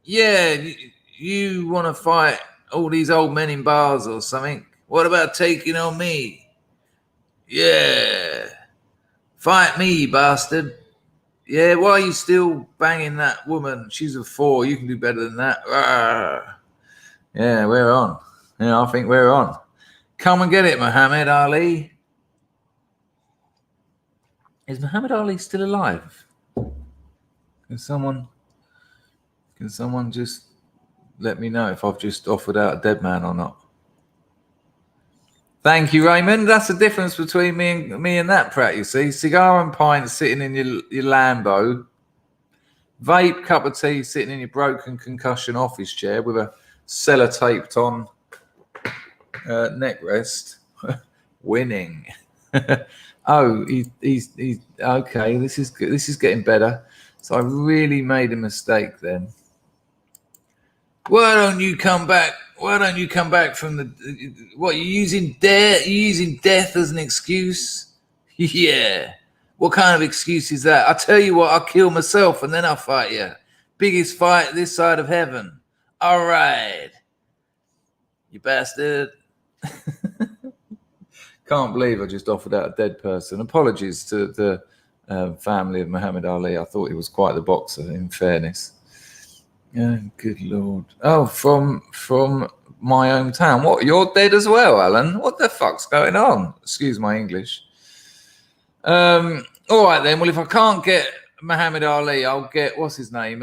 [SPEAKER 1] Yeah, you want to fight all these old men in bars or something? What about taking on me? Yeah. Fight me, bastard. Yeah, why are you still banging that woman? She's a 4. You can do better than that. Rawr. Yeah, we're on. Yeah, I think we're on. Come and get it, Muhammad Ali. Is Muhammad Ali still alive? Can someone just let me know if I've just offered out a dead man or not? Thank you, Raymond. That's the difference between me and that prat, you see. Cigar and pint sitting in your Lambo. Vape, cup of tea sitting in your broken concussion office chair with a sellotaped on neck rest. Winning. Oh, he's okay. This is good. This is getting better. So I really made a mistake then. Why don't you come back? Why don't you come back from the? What, you using death? You using death as an excuse? Yeah. What kind of excuse is that? I tell you what, I'll kill myself and then I'll fight you. Biggest fight this side of heaven. All right, you bastard. Can't believe I just offered out a dead person. Apologies to the family of Muhammad Ali. I thought he was quite the boxer, in fairness. Oh, good Lord. Oh, from my hometown. What, you're dead as well, Alan? What the fuck's going on? Excuse my English. All right, then. Well, if I can't get Muhammad Ali, I'll get, what's his name?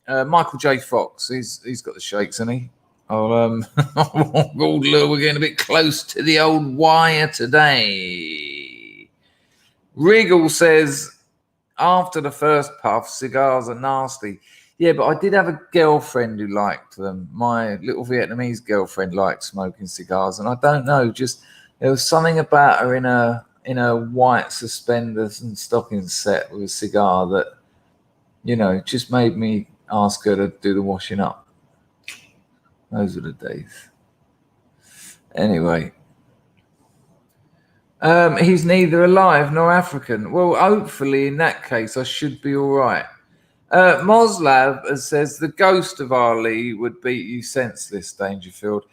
[SPEAKER 1] Michael J. Fox. He's got the shakes, hasn't he? We're getting a bit close to the old wire today. Wriggle says, after the first puff, cigars are nasty. Yeah, but I did have a girlfriend who liked them. My little Vietnamese girlfriend liked smoking cigars, and I don't know, just there was something about her in a white suspenders and stocking set with a cigar that, you know, just made me ask her to do the washing up. Those were the days. Anyway, he's neither alive nor African. Well, hopefully in that case, I should be all right. Moslav says the ghost of Ali would beat you senseless, Dangerfield.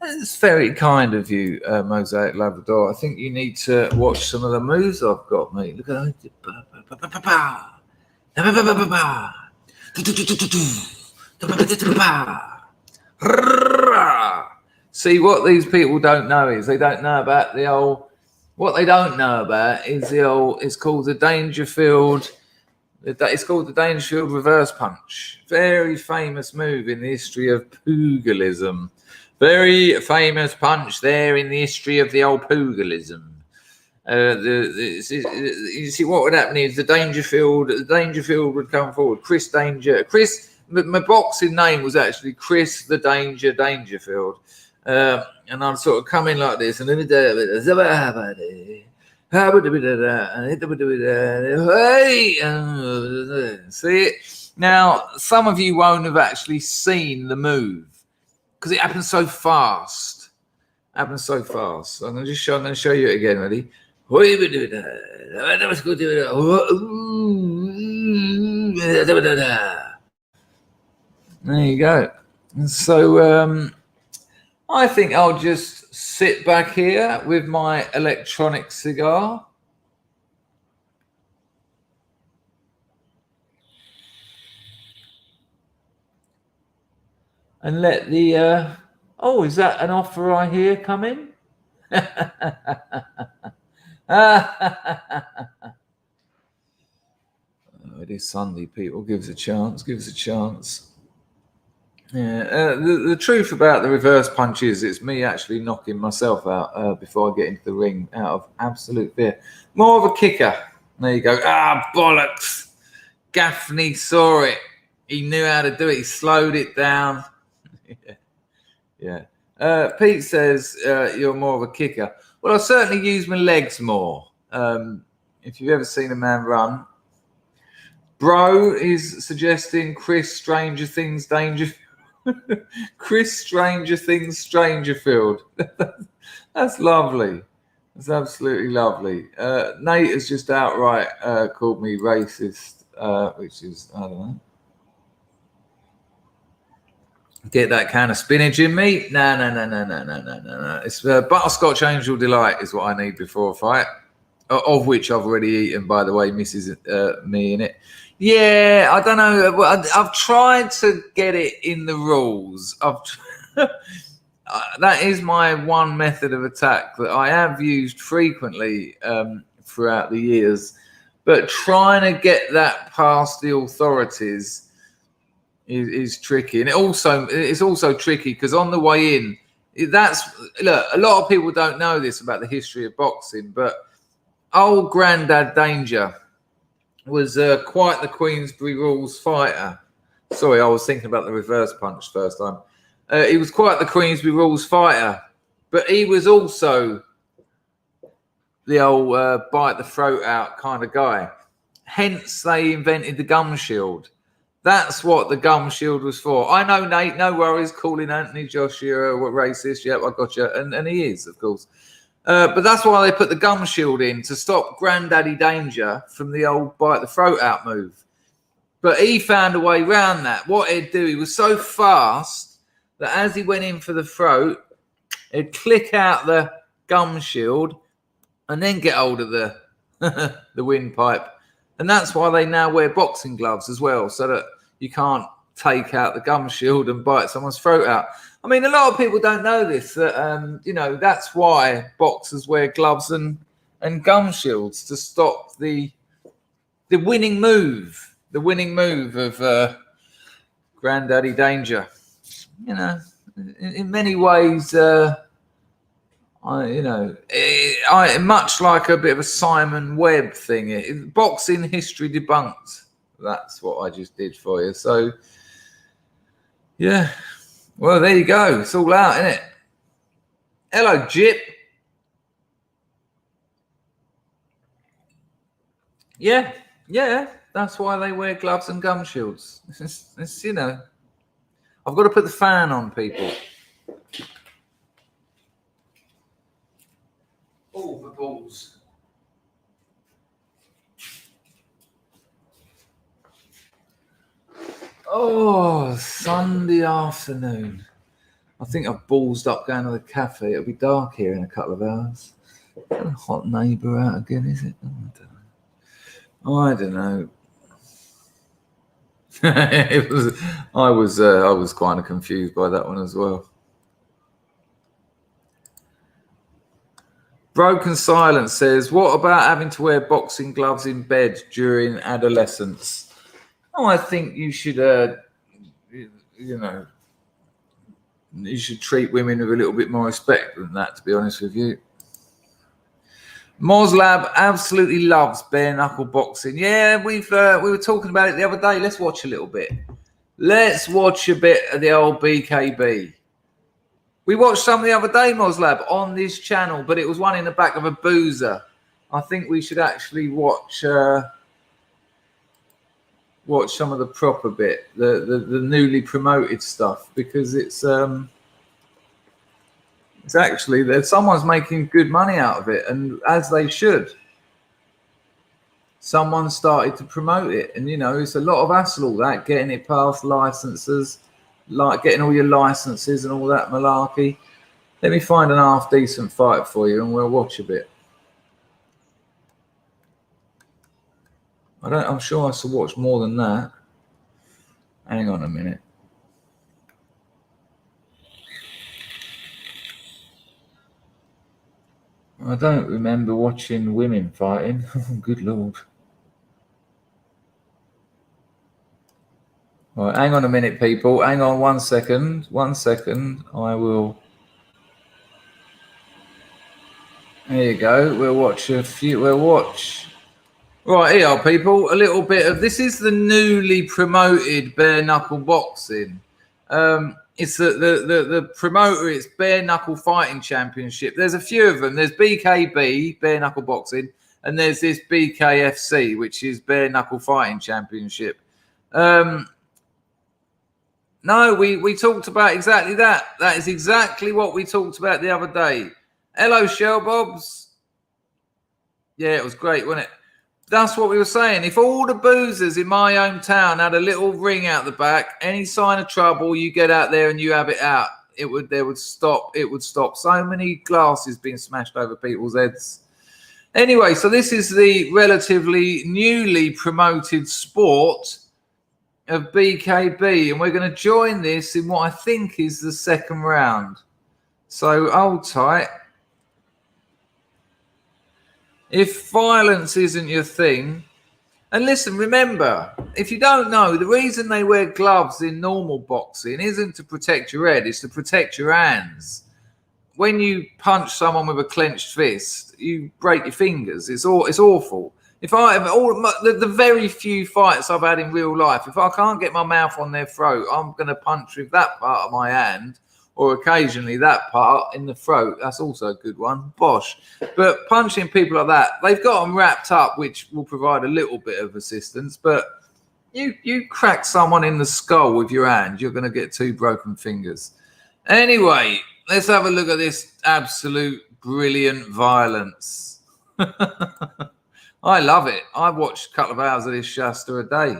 [SPEAKER 1] It's very kind of you, Mosaic Labrador. I think you need to watch some of the moves I've got, mate. Look at that. See, what these people don't know is they don't know about the old. What they don't know about is the old. It's called the Dangerfield. It's called the Dangerfield reverse punch. Very famous move in the history of pugilism. Very famous punch there in the history of the old pugilism. You see, what would happen is the Dangerfield would come forward. Chris Danger. My boxing name was actually Chris the Danger Dangerfield. And I'd sort of come in like this, and then see it now. Some of you won't have actually seen the move because it happens so fast. I'm going to show you it again. Ready? There you go. And so I think I'll just sit back here with my electronic cigar. And let the, oh, is that an offer I hear coming? It is Sunday, people. Give us a chance. Yeah, the truth about the reverse punch is it's me actually knocking myself out before I get into the ring out of absolute fear. More of a kicker. There you go. Ah, bollocks. Gaffney saw it. He knew how to do it. He slowed it down. Yeah. Pete says you're more of a kicker. Well, I certainly use my legs more. If you've ever seen a man run. Bro is suggesting Chris Stranger Things Danger. Chris Stranger Things Strangerfield. That's lovely. That's absolutely lovely. Nate has just outright called me racist, which is, I don't know. Get that kind of spinach in me? No. It's butterscotch angel delight is what I need before a fight, of which I've already eaten, by the way, Mrs. Me in it. Yeah, I don't know. I've tried to get it in the rules. That is my one method of attack that I have used frequently throughout the years. But trying to get that past the authorities is tricky. And it's also tricky because on the way in, look, a lot of people don't know this about the history of boxing, but old Grandad Danger was quite the Queensberry Rules fighter. Sorry, I was thinking about the reverse punch first time. He was quite the Queensberry Rules fighter, but he was also the old bite the throat out kind of guy. Hence, they invented the gum shield. That's what the gum shield was for. I know, Nate, no worries, calling Anthony Joshua racist. Yep, I got you. And he is, of course. But that's why they put the gum shield in, to stop Granddaddy Danger from the old bite the throat out move. But he found a way around that. What he'd do, he was so fast that as he went in for the throat, he'd click out the gum shield and then get hold of the the windpipe. And that's why they now wear boxing gloves as well, so that you can't take out the gum shield and bite someone's throat out. I mean, a lot of people don't know this, that, that's why boxers wear gloves and gum shields, to stop the winning move of Granddaddy Danger. In many ways, I much like a bit of a Simon Webb thing. Boxing history debunked. That's what I just did for you. So, yeah. Well, there you go. It's all out, isn't it? Hello, Jip. Yeah. That's why they wear gloves and gum shields. It's I've got to put the fan on, people. Oh, the balls. Oh, Sunday afternoon. I think I've ballsed up going to the cafe. It'll be dark here in a couple of hours. Got a hot neighbour out again, is it? I don't know. I was kind of confused by that one as well. Broken Silence says, what about having to wear boxing gloves in bed during adolescence? Oh, I think you should, you should treat women with a little bit more respect than that, to be honest with you. Moslab absolutely loves bare knuckle boxing. Yeah, we were talking about it the other day. Let's watch a little bit. Let's watch a bit of the old BKB. We watched some the other day, Moslab, on this channel, but it was one in the back of a boozer. I think we should actually watch some of the proper bit, the newly promoted stuff, because it's actually that someone's making good money out of it, and as they should. Someone started to promote it, and it's a lot of hassle, all that, getting it past licenses, like getting all your licenses and all that malarkey. Let me find an half decent fight for you and we'll watch a bit. I'm sure I should watch more than that. Hang on a minute. I don't remember watching women fighting. Good Lord. All right, hang on a minute, people. Hang on 1 second. 1 second. I will. There you go. We'll watch a few. We'll watch. Right, here, people. A little bit of this is the newly promoted bare knuckle boxing. It's the promoter. It's Bare Knuckle Fighting Championship. There's a few of them. There's BKB, Bare Knuckle Boxing, and there's this BKFC, which is Bare Knuckle Fighting Championship. No, we talked about exactly that. That is exactly what we talked about the other day. Hello, Shellbobs. Yeah, it was great, wasn't it? That's what we were saying. If all the boozers in my hometown had a little ring out the back, any sign of trouble, you get out there and you have it out. It would stop. So many glasses being smashed over people's heads. Anyway, so this is the relatively newly promoted sport of BKB, and we're going to join this in what I think is the second round. So hold tight. If violence isn't your thing, and listen, remember, if you don't know, the reason they wear gloves in normal boxing isn't to protect your head, it's to protect your hands. When you punch someone with a clenched fist, you break your fingers. It's awful. The very few fights I've had in real life, if I can't get my mouth on their throat, I'm going to punch with that part of my hand, or occasionally that part in the throat. That's also a good one. Bosh. But punching people like that, they've got them wrapped up, which will provide a little bit of assistance. But you crack someone in the skull with your hand, you're going to get 2 broken fingers. Anyway, let's have a look at this absolute brilliant violence. I love it. I watched a couple of hours of this Shasta a day.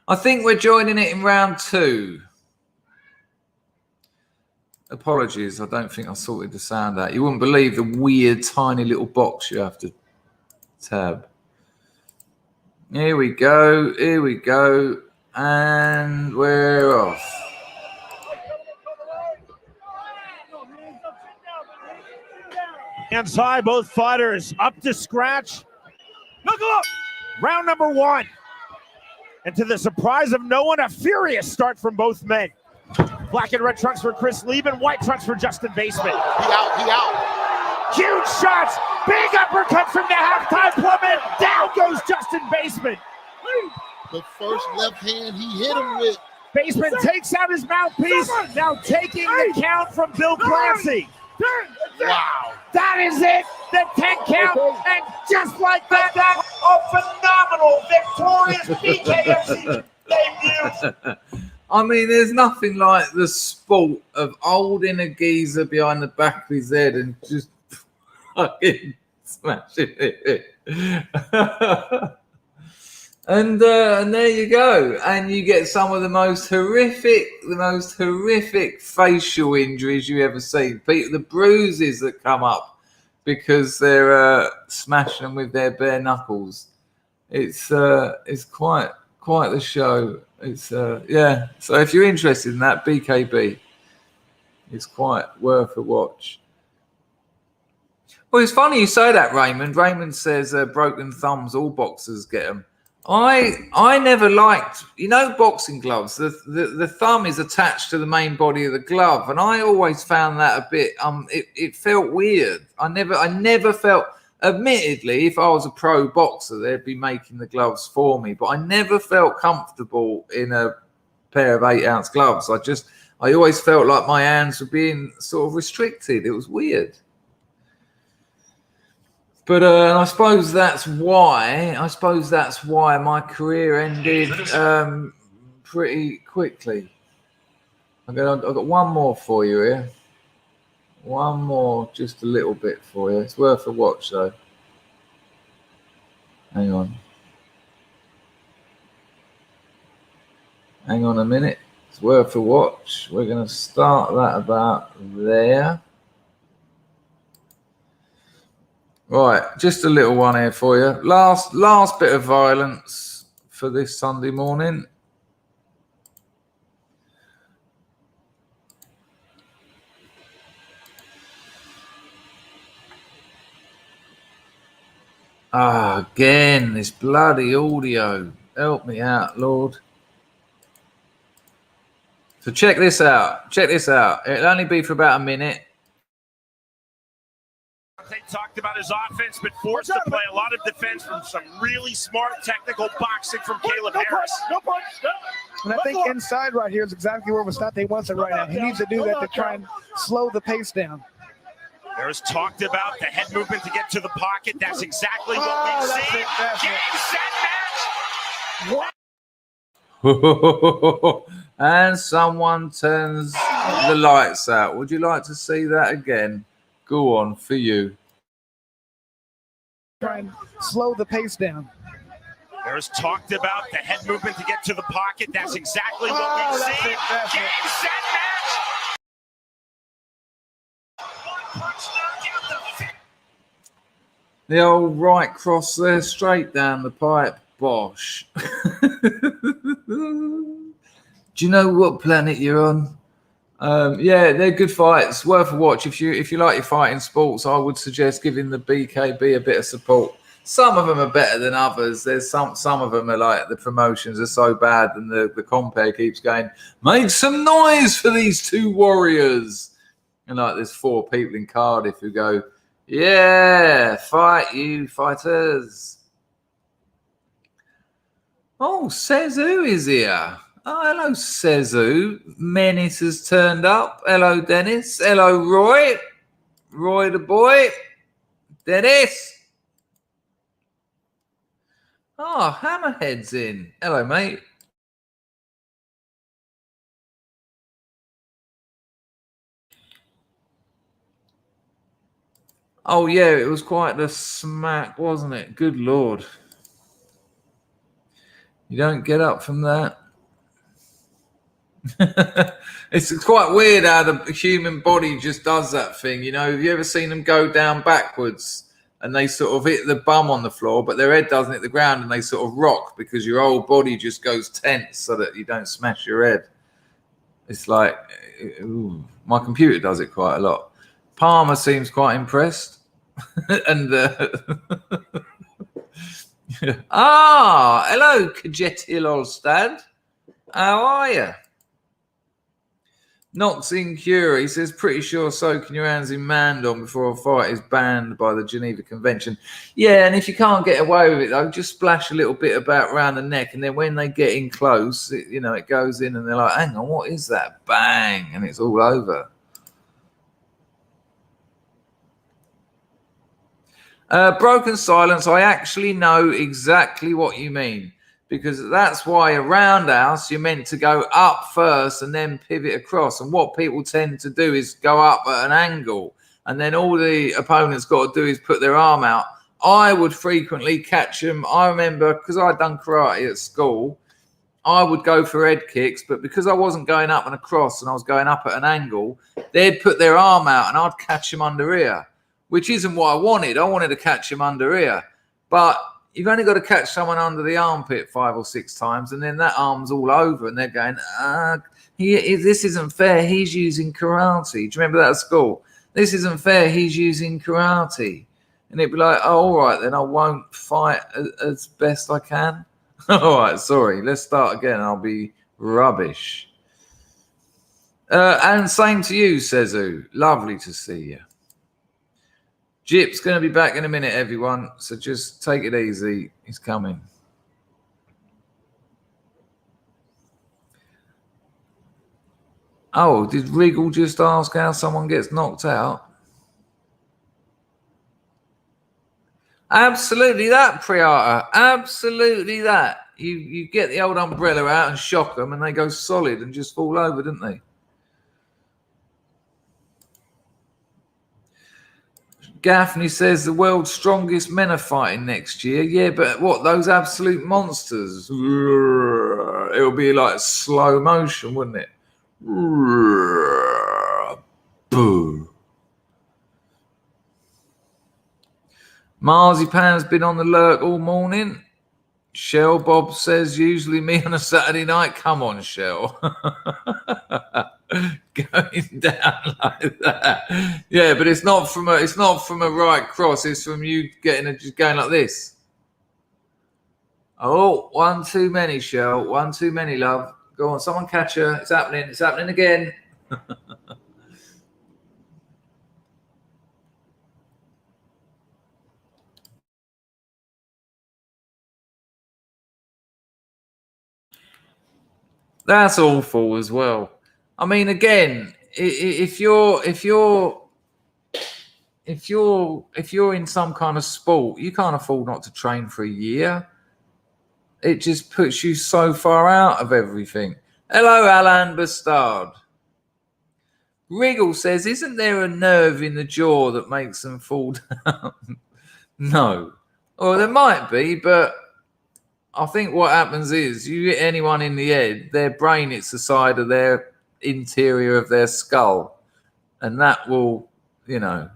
[SPEAKER 1] I think we're joining it in round 2. Apologies, I don't think I sorted the sound out. You wouldn't believe the weird tiny little box you have to tab. Here we go. And we're off.
[SPEAKER 5] Hands high, both fighters up to scratch. Knuckle up! Round number 1. And to the surprise of no one, a furious start from both men. Black and red trunks for Chris Lieben, white trunks for Justin Baseman.
[SPEAKER 6] He out.
[SPEAKER 5] Huge shots, big uppercut from the halftime plummet. Down goes Justin Baseman.
[SPEAKER 6] The first left hand he hit him with.
[SPEAKER 5] Baseman takes out his mouthpiece, now taking the count from Bill Clancy.
[SPEAKER 6] Wow.
[SPEAKER 5] That is it, the 10 count, and just like that, a phenomenal, victorious BKFC debut.
[SPEAKER 1] I mean, there's nothing like the sport of holding a geezer behind the back of his head and just fucking smashing it. And there you go. And you get some of the most horrific facial injuries you ever see. The bruises that come up because they're smashing them with their bare knuckles. It's quite Quite the show. It's yeah. So if you're interested in that, BKB, it's quite worth a watch. Well, it's funny you say that, Raymond. Raymond says broken thumbs, all boxers get them. I never liked, boxing gloves. The thumb is attached to the main body of the glove, and I always found that a bit it felt weird. I never felt. Admittedly, if I was a pro boxer, they'd be making the gloves for me, but I never felt comfortable in a pair of 8-ounce gloves. I always felt like my hands were being sort of restricted. It was weird. But I suppose that's why my career ended pretty quickly. I've got one more for you here. One more, just a little bit for you. It's worth a watch, though. Hang on. Hang on a minute. It's worth a watch. We're going to start that about there. Right, just a little one here for you. Last bit of violence for this Sunday morning. Again, this bloody audio. Help me out, Lord. So check this out. It'll only be for about a minute.
[SPEAKER 5] They talked about his offense, but forced to play a lot of defense from some really smart technical boxing from Caleb Harris.
[SPEAKER 7] And I think inside right here is exactly where Vastate wants it right now. He needs to do that to try and slow the pace down.
[SPEAKER 5] Harris talked about the head movement to get to the pocket. That's exactly what we've seen.
[SPEAKER 1] Game, set, match. And someone turns the lights out. Would you like to see that again? Go on, for you.
[SPEAKER 7] Try and slow the pace down.
[SPEAKER 5] Harris talked about the head movement to get to the pocket. That's exactly what we've seen. Game, set, match.
[SPEAKER 1] The old right cross there, straight down the pipe. Bosh. Do you know what planet you're on? Yeah, they're good fights. Worth a watch. If you like your fighting sports, I would suggest giving the BKB a bit of support. Some of them are better than others. There's some of them are like the promotions are so bad, and the compare keeps going, make some noise for these two warriors. And like there's 4 people in Cardiff who go, yeah, fight you fighters. Oh, says who is here? Oh, hello, Sezu. Menace has turned up. Hello, Dennis. Hello, Roy. Roy the boy. Dennis. Oh, Hammerhead's in. Hello, mate. Oh, yeah, it was quite the smack, wasn't it? Good Lord. You don't get up from that. It's quite weird how the human body just does that thing. Have you ever seen them go down backwards and they sort of hit the bum on the floor, but their head doesn't hit the ground and they sort of rock because your whole body just goes tense so that you don't smash your head? It's like, ooh, my computer does it quite a lot. Palmer seems quite impressed. And hello, Kajetil Olstad. How are you? Knox in Cure, he says, pretty sure soaking your hands in Mandon before a fight is banned by the Geneva Convention. Yeah, and if you can't get away with it, though, just splash a little bit about around the neck, and then when they get in close, it goes in, and they're like, hang on, what is that? Bang, and it's all over. Broken silence, I actually know exactly what you mean. Because that's why a roundhouse, you're meant to go up first and then pivot across. And what people tend to do is go up at an angle. And then all the opponent's got to do is put their arm out. I would frequently catch them. I remember, because I'd done karate at school, I would go for head kicks. But because I wasn't going up and across and I was going up at an angle, they'd put their arm out and I'd catch them under ear, which isn't what I wanted. I wanted to catch them under ear. But you've only got to catch someone under the armpit 5 or 6 times, and then that arm's all over, and they're going, this isn't fair. He's using karate. Do you remember that at school? This isn't fair. He's using karate. And it'd be like, oh, all right, then I won't fight as best I can. All right, sorry. Let's start again. I'll be rubbish. And same to you, Sezu. Lovely to see you. Jip's going to be back in a minute, everyone. So just take it easy. He's coming. Oh, did Regal just ask how someone gets knocked out? Absolutely that, Priata. Absolutely that. You get the old umbrella out and shock them, and they go solid and just fall over, don't they? Gaffney says the world's strongest men are fighting next year. Yeah, but what, those absolute monsters? It'll be like slow motion, wouldn't it? Boo. Marzipan's been on the lurk all morning. Shell Bob says usually me on a Saturday night. Come on, Shell. Going down like that. Yeah, but it's not from a right cross. It's from you just going like this. Oh, one too many, Shell. One too many, love. Go on, someone catch her. It's happening. It's happening again. That's awful as well. I mean, again, if you're in some kind of sport, you can't afford not to train for a year. It just puts you so far out of everything. Hello, Alan Bastard. Wriggle says, isn't there a nerve in the jaw that makes them fall down? No. Or there might be, but I think what happens is you hit anyone in the head, their brain hits the side of their interior of their skull. And that will, that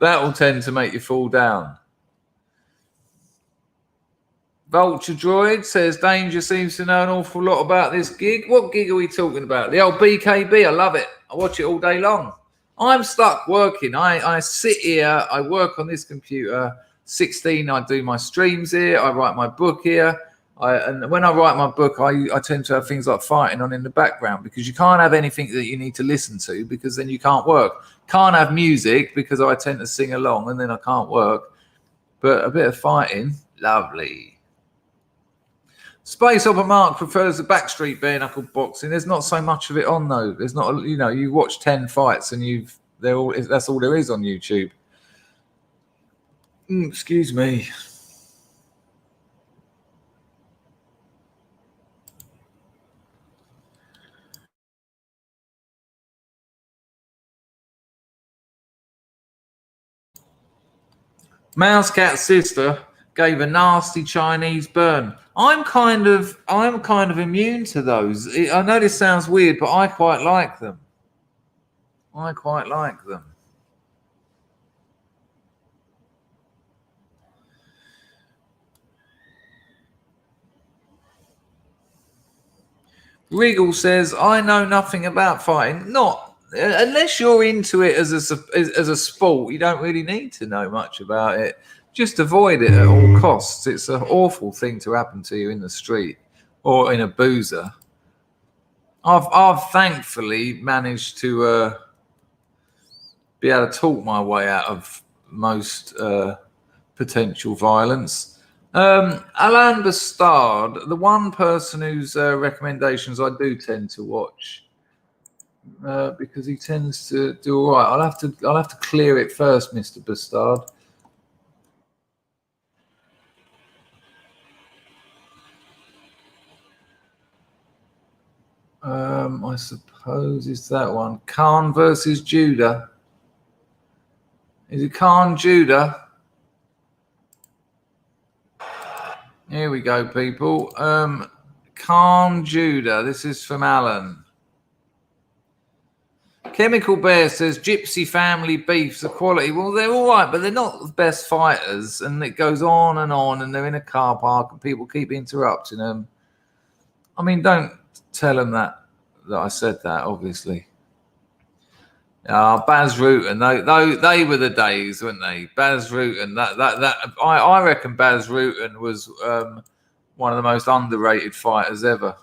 [SPEAKER 1] will tend to make you fall down. Vulture Droid says, Danger seems to know an awful lot about this gig. What gig are we talking about? The old BKB. I love it. I watch it all day long. I'm stuck working. I sit here. I work on this computer. 16, I do my streams here. I write my book here. And when I write my book, I tend to have things like fighting on in the background because you can't have anything that you need to listen to because then you can't work. Can't have music because I tend to sing along and then I can't work. But a bit of fighting, lovely. Space Opera Mark prefers the backstreet bare knuckle boxing. There's not so much of it on though. There's not, you watch 10 fights and that's all there is on YouTube. Excuse me. Mousecat's sister gave a nasty Chinese burn. I'm kind of immune to those. I know this sounds weird, but I quite like them. Regal says, I know nothing about fighting. Not unless you're into it as a sport, you don't really need to know much about it. Just avoid it at all costs. It's an awful thing to happen to you in the street or in a boozer. I've thankfully managed to be able to talk my way out of most potential violence. Alain Bastard, the one person whose recommendations I do tend to watch because he tends to do all right. I'll have to clear it first, Mr. Bastard. I suppose it's that one. Khan versus Judah. Is it Khan Judah? Here we go, people. Khan Judah. This is from Alan. Chemical Bear says Gypsy family beefs are quality. Well, they're all right, but they're not the best fighters. And it goes on, and they're in a car park, and people keep interrupting them. I mean, don't tell them that I said that, obviously. Baz Rutten, they were the days, weren't they? Baz Rutten, I reckon Baz Rutten was one of the most underrated fighters ever.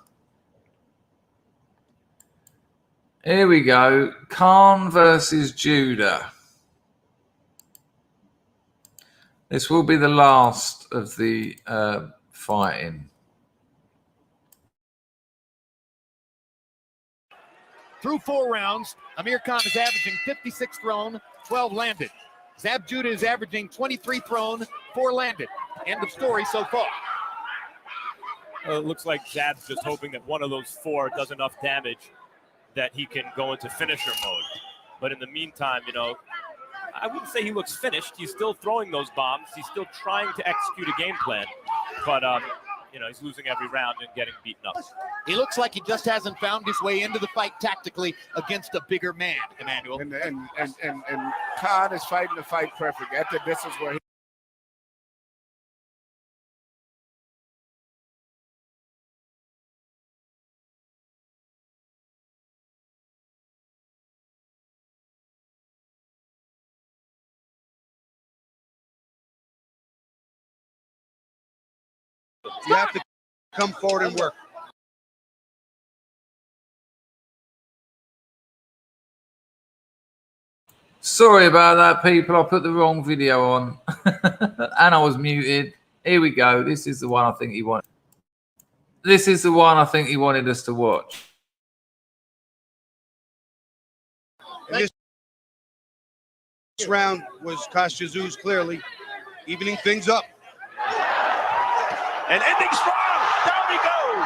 [SPEAKER 1] Here we go. Khan versus Judah. This will be the last of the fighting.
[SPEAKER 8] Through 4 rounds, Amir Khan is averaging 56 thrown, 12 landed. Zab Judah is averaging 23 thrown, 4 landed. End of story so far.
[SPEAKER 5] It looks like Zab's just hoping that one of those 4 does enough damage that he can go into finisher mode. But in the meantime, you know, I wouldn't say he looks finished. He's still throwing those bombs. He's still trying to execute a game plan. But, you know, he's losing every round and getting beaten up.
[SPEAKER 8] He looks like he just hasn't found his way into the fight tactically against a bigger man, Emmanuel.
[SPEAKER 7] And Khan is fighting the fight perfect. This is where he
[SPEAKER 6] You have to come forward and work.
[SPEAKER 1] Sorry about that, people. I put the wrong video on and I was muted. Here we go. This is the one I think he wanted. This is the one I think he wanted us to watch.
[SPEAKER 6] And this round was Kashazuz clearly evening things up.
[SPEAKER 5] And ending strong. Down he goes.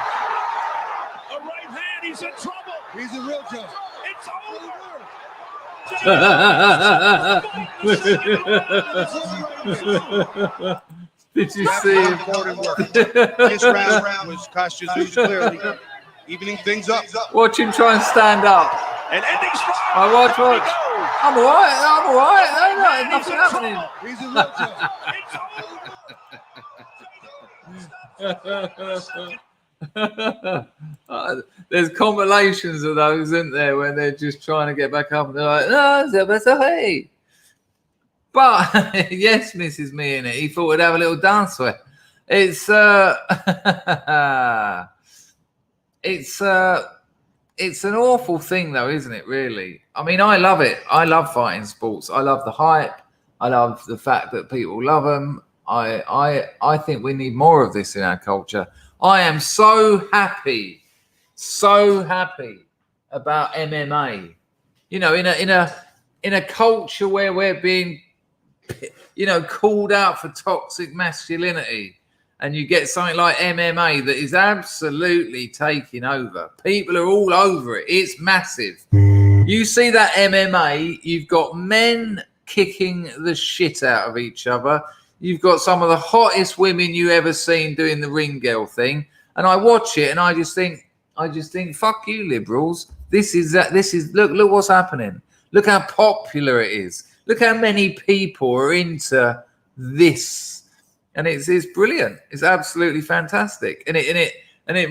[SPEAKER 5] A right hand. He's in trouble.
[SPEAKER 6] He's a real joke.
[SPEAKER 5] It's over.
[SPEAKER 1] Did you see him?
[SPEAKER 6] This round was Kashazuz clearly evening things up.
[SPEAKER 1] Watch him try and stand up.
[SPEAKER 5] And ending strong.
[SPEAKER 1] I watch. I'm all right. Nothing happening.
[SPEAKER 6] He's a real joke.
[SPEAKER 5] It's over.
[SPEAKER 1] There's compilations of those, isn't there, when they're just trying to get back up and they're like, no, that's a hey. But yes, Mrs. Me in it. He thought we'd have a little dance with. It's an awful thing, though, isn't it? Really. I mean, I love it. I love fighting sports. I love the hype. I love the fact that people love them. I think we need more of this in our culture. I am so happy about MMA. You know, in a culture where we're being, you know, called out for toxic masculinity, and you get something like MMA that is absolutely taking over. People are all over it. It's massive. You see that MMA, you've got men kicking the shit out of each other. You've got some of the hottest women you ever seen doing the ring girl thing. And I watch it and I just think, fuck you, liberals. This is look what's happening. Look how popular it is. Look how many people are into this. And it's brilliant. It's absolutely fantastic. And it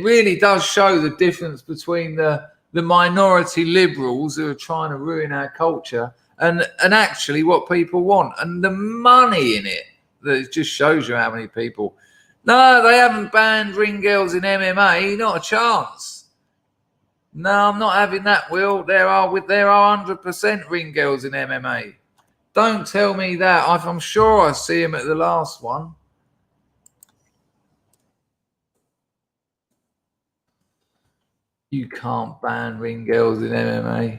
[SPEAKER 1] really does show the difference between the minority liberals who are trying to ruin our culture and actually what people want. And the money in it. That just shows you how many people. No, they haven't banned ring girls in MMA. Not a chance. No, I'm not having that, Will. There are 100% ring girls in MMA. Don't tell me that. I'm sure I see him at the last one. You can't ban ring girls in MMA.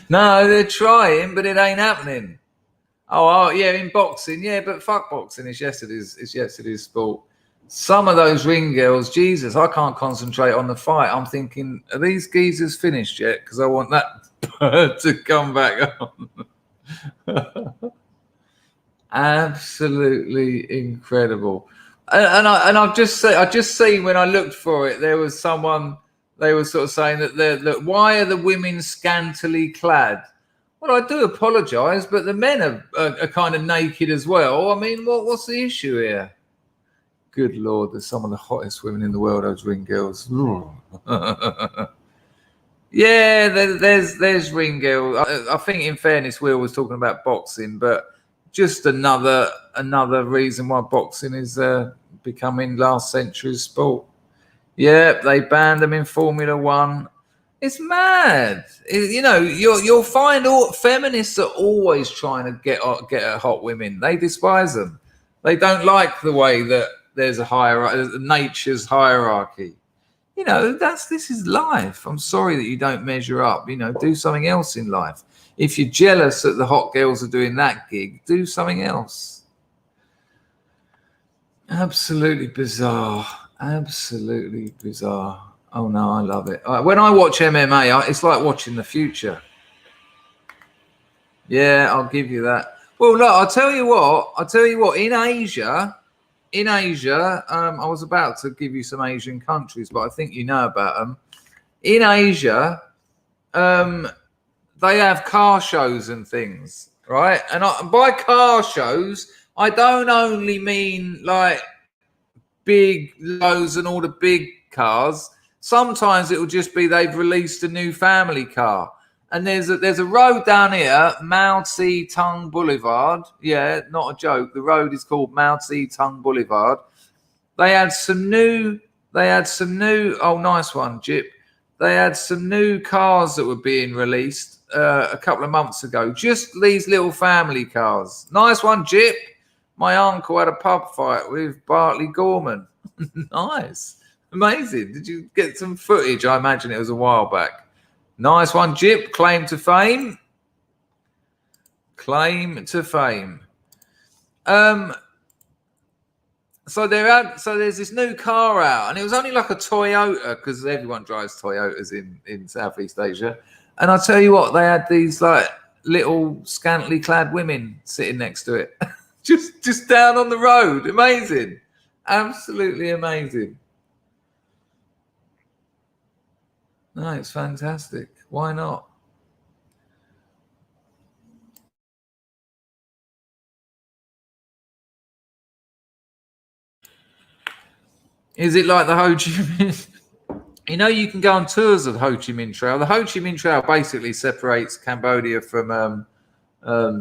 [SPEAKER 1] No, they're trying, but it ain't happening. Oh, yeah, in boxing, yeah, but fuck boxing. It's yesterday's sport. Some of those ring girls, Jesus, I can't concentrate on the fight. I'm thinking, are these geezers finished yet? Because I want that to come back on. Absolutely incredible. I've just seen when I looked for it, there was someone, they were sort of saying that why are the women scantily clad? Well, I do apologise, but the men are kind of naked as well. I mean, what's the issue here? Good Lord, there's some of the hottest women in the world, those ring girls. Yeah, there's ring girls. I think, in fairness, Will was talking about boxing, but just another reason why boxing is becoming last century's sport. Yeah, they banned them in Formula One. It's mad. You'll find all feminists are always trying to get at hot women. They despise them. They don't like the way that there's a hierarchy, nature's hierarchy. This is life. I'm sorry that you don't measure up. Do something else in life. If you're jealous that the hot girls are doing that gig, do something else. Absolutely bizarre. Absolutely bizarre. Oh no, I love it. When I watch MMA, it's like watching the future. Yeah, I'll give you that. Well, look, I'll tell you what. In Asia, I was about to give you some Asian countries, but I think you know about them. In Asia, they have car shows and things, right? And by car shows, I don't only mean like big lows and all the big cars. Sometimes it will just be they've released a new family car. And there's a road down here, Mao Zedong Boulevard. Yeah, not a joke. The road is called Mao Zedong Boulevard. They had some new. Oh, nice one, Jip. They had some new cars that were being released a couple of months ago. Just these little family cars. Nice one, Jip. My uncle had a pub fight with Bartley Gorman. Nice. Amazing. Did you get some footage? I imagine it was a while back. Nice one, Jip. Claim to fame. Claim to fame. So there's this new car out, and it was only like a Toyota, because everyone drives Toyotas in Southeast Asia. And I tell you what, they had these like little scantily clad women sitting next to it, just down on the road. Amazing. Absolutely amazing. No, it's fantastic. Why not? Is it like the Ho Chi Minh? You can go on tours of the Ho Chi Minh Trail. The Ho Chi Minh Trail basically separates Cambodia from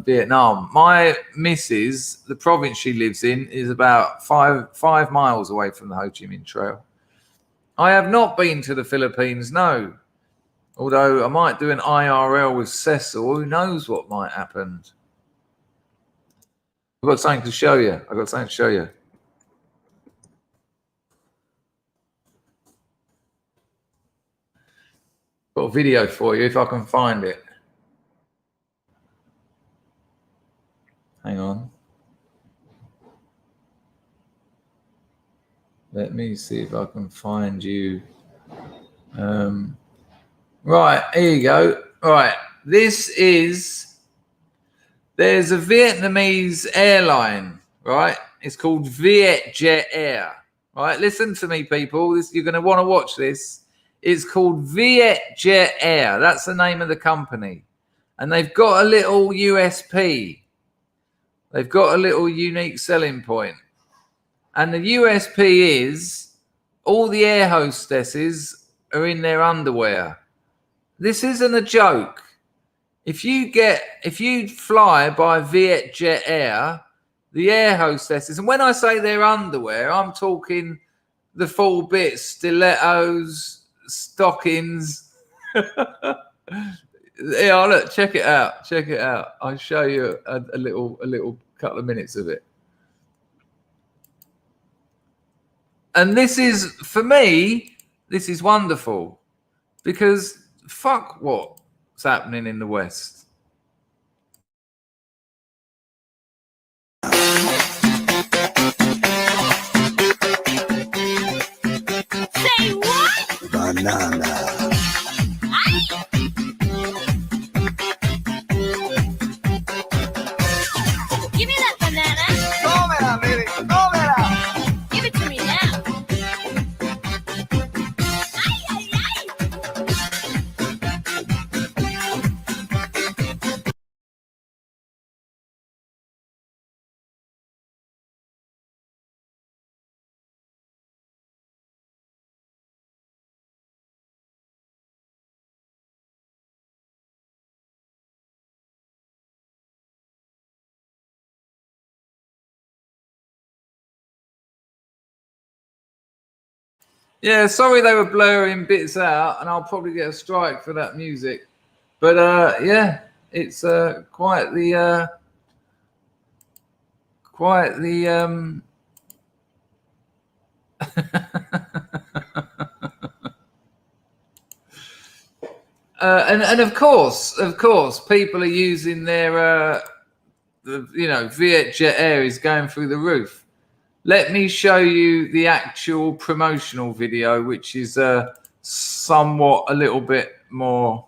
[SPEAKER 1] Vietnam. My missus, the province she lives in, is about five miles away from the Ho Chi Minh Trail. I have not been to the Philippines, no. Although I might do an IRL with Cecil. Who knows what might happen? I've got something to show you. Got a video for you if I can find it. Hang on. Let me see if I can find you. Right, here you go. Right, there's a Vietnamese airline, right? It's called Vietjet Air, right? Listen to me, people. You're going to want to watch this. It's called Vietjet Air. That's the name of the company. And they've got a little USP. They've got a little unique selling point. And the USP is all the air hostesses are in their underwear. This isn't a joke. If you fly by Vietjet Air, the air hostesses, and when I say their underwear, I'm talking the full bits, stilettos, stockings. Yeah, look, check it out. I'll show you a little couple of minutes of it. And this is, for me, this is wonderful, because fuck what's happening in the West.
[SPEAKER 3] Say what?
[SPEAKER 9] Banana.
[SPEAKER 3] Give me that banana.
[SPEAKER 1] Yeah, sorry they were blurring bits out, and I'll probably get a strike for that music. But yeah, it's quite the and of course, people are using their Viet Jet Air is going through the roof. Let me show you the actual promotional video, which is somewhat a little bit more.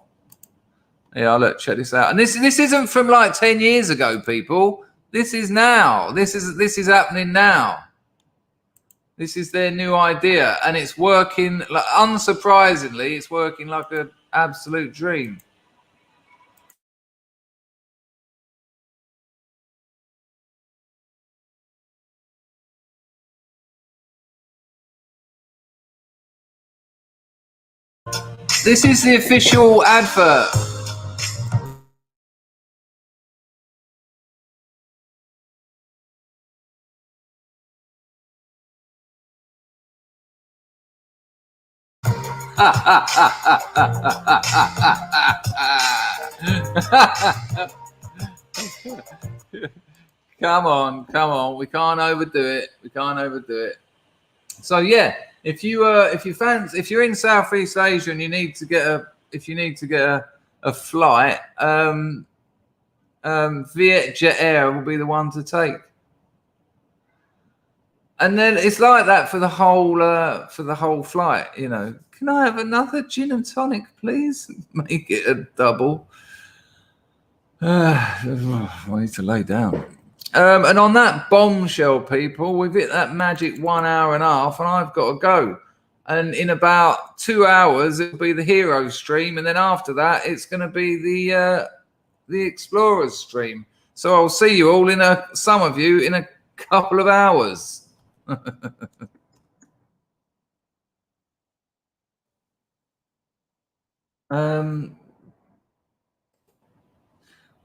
[SPEAKER 1] Yeah, look, check this out. And this isn't from like 10 years ago, people. This is now. This is happening now. This is their new idea, and it's working. Like, unsurprisingly, it's working like an absolute dream. This is the official advert. Come on. We can't overdo it. So yeah, if you're in Southeast Asia and you need to get a flight, Viet Jet Air will be the one to take. And then it's like that for the whole flight, you know. Can I have another gin and tonic, please? Make it a double. I need to lay down. And on that bombshell, people, we've hit that magic 1 hour and a half, and I've got to go. And in about 2 hours, it'll be the hero stream, and then after that, it's going to be the explorers stream. So I'll see you all some of you in a couple of hours.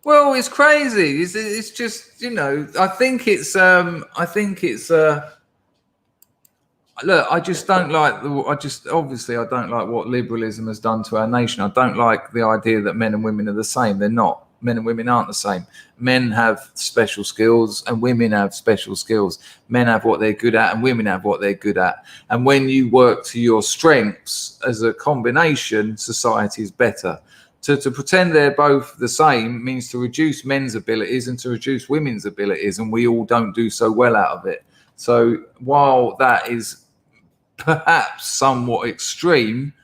[SPEAKER 1] Well, it's crazy. It's just, you know, I think it's look, I just don't like obviously I don't like what liberalism has done to our nation. I don't like the idea that men and women are the same. They're not. Men and women aren't the same. Men have special skills and women have special skills. Men have what they're good at and women have what they're good at. And when you work to your strengths as a combination, society is better. To pretend they're both the same means to reduce men's abilities and to reduce women's abilities, and we all don't do so well out of it. So while that is perhaps somewhat extreme,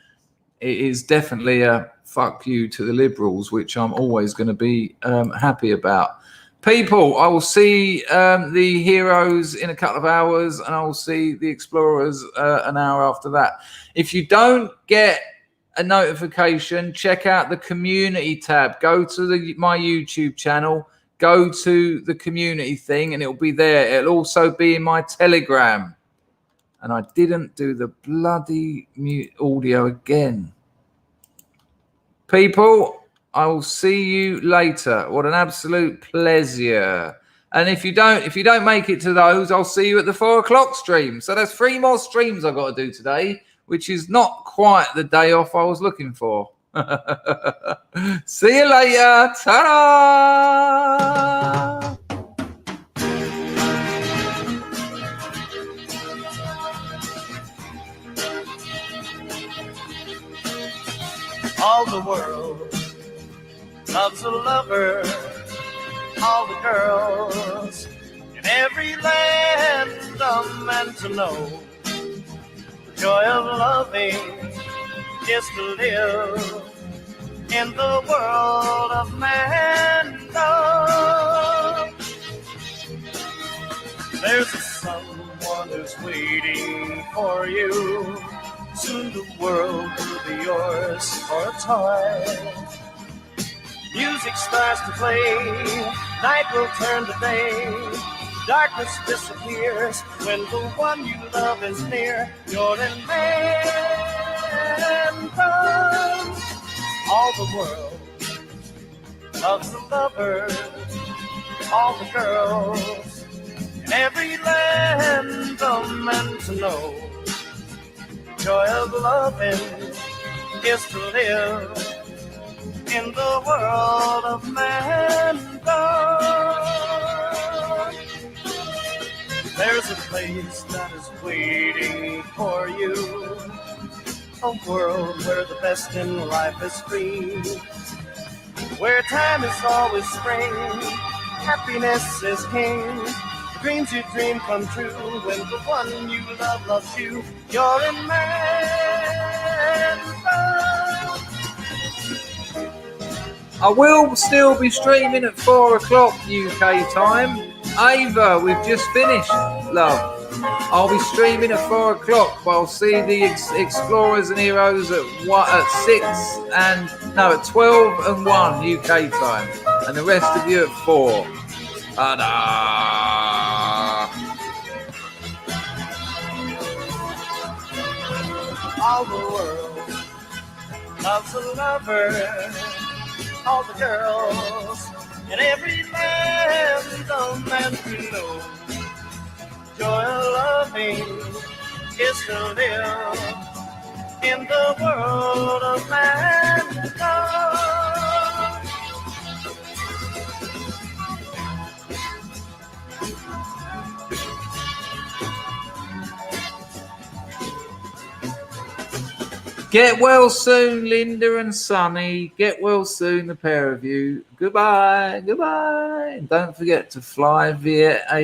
[SPEAKER 1] it is definitely a fuck you to the liberals, which I'm always going to be happy about. People, I will see the heroes in a couple of hours, and I will see the explorers an hour after that. If you don't get a notification, check out the community tab. Go to my YouTube channel, go to the community thing, and it'll be there. It'll also be in my Telegram. And I didn't do the bloody mute audio again. People, I will see you later. What an absolute pleasure. And if you don't make it to those, I'll see you at the 4 o'clock stream. So there's 3 more streams I've got to do today, which is not quite the day off I was looking for. See you later. Ta-da!
[SPEAKER 4] All the world loves a lover. All the girls in every land are meant to know. The joy of loving is to live in the world of man. There's someone who's waiting for you. Soon the world will be yours for a toy. Music starts to play, night will turn to day. Darkness disappears when the one you love is near. You're in man. All the world loves the lovers, all the girls in every land are meant to know. Joy of loving is to live in the world of mankind. There's a place that is waiting for you, a world where the best in life is free, where time is always spring, happiness is king. The dreams you dream come true when the one you love loves you. You're in man.
[SPEAKER 1] I will still be streaming at 4 o'clock UK time. Ava, we've just finished, love. I'll be streaming at 4 o'clock, but I'll see the Explorers and Heroes at 12 and 1 UK time, and the rest of you at 4. Ta-da!
[SPEAKER 4] All the world loves a lover. All the girls in every land, a man to know. Joy of loving is to live in the world of mankind.
[SPEAKER 1] Get well soon, Linda and Sonny. Get well soon, the pair of you. Goodbye. Goodbye. And don't forget to fly via Asia.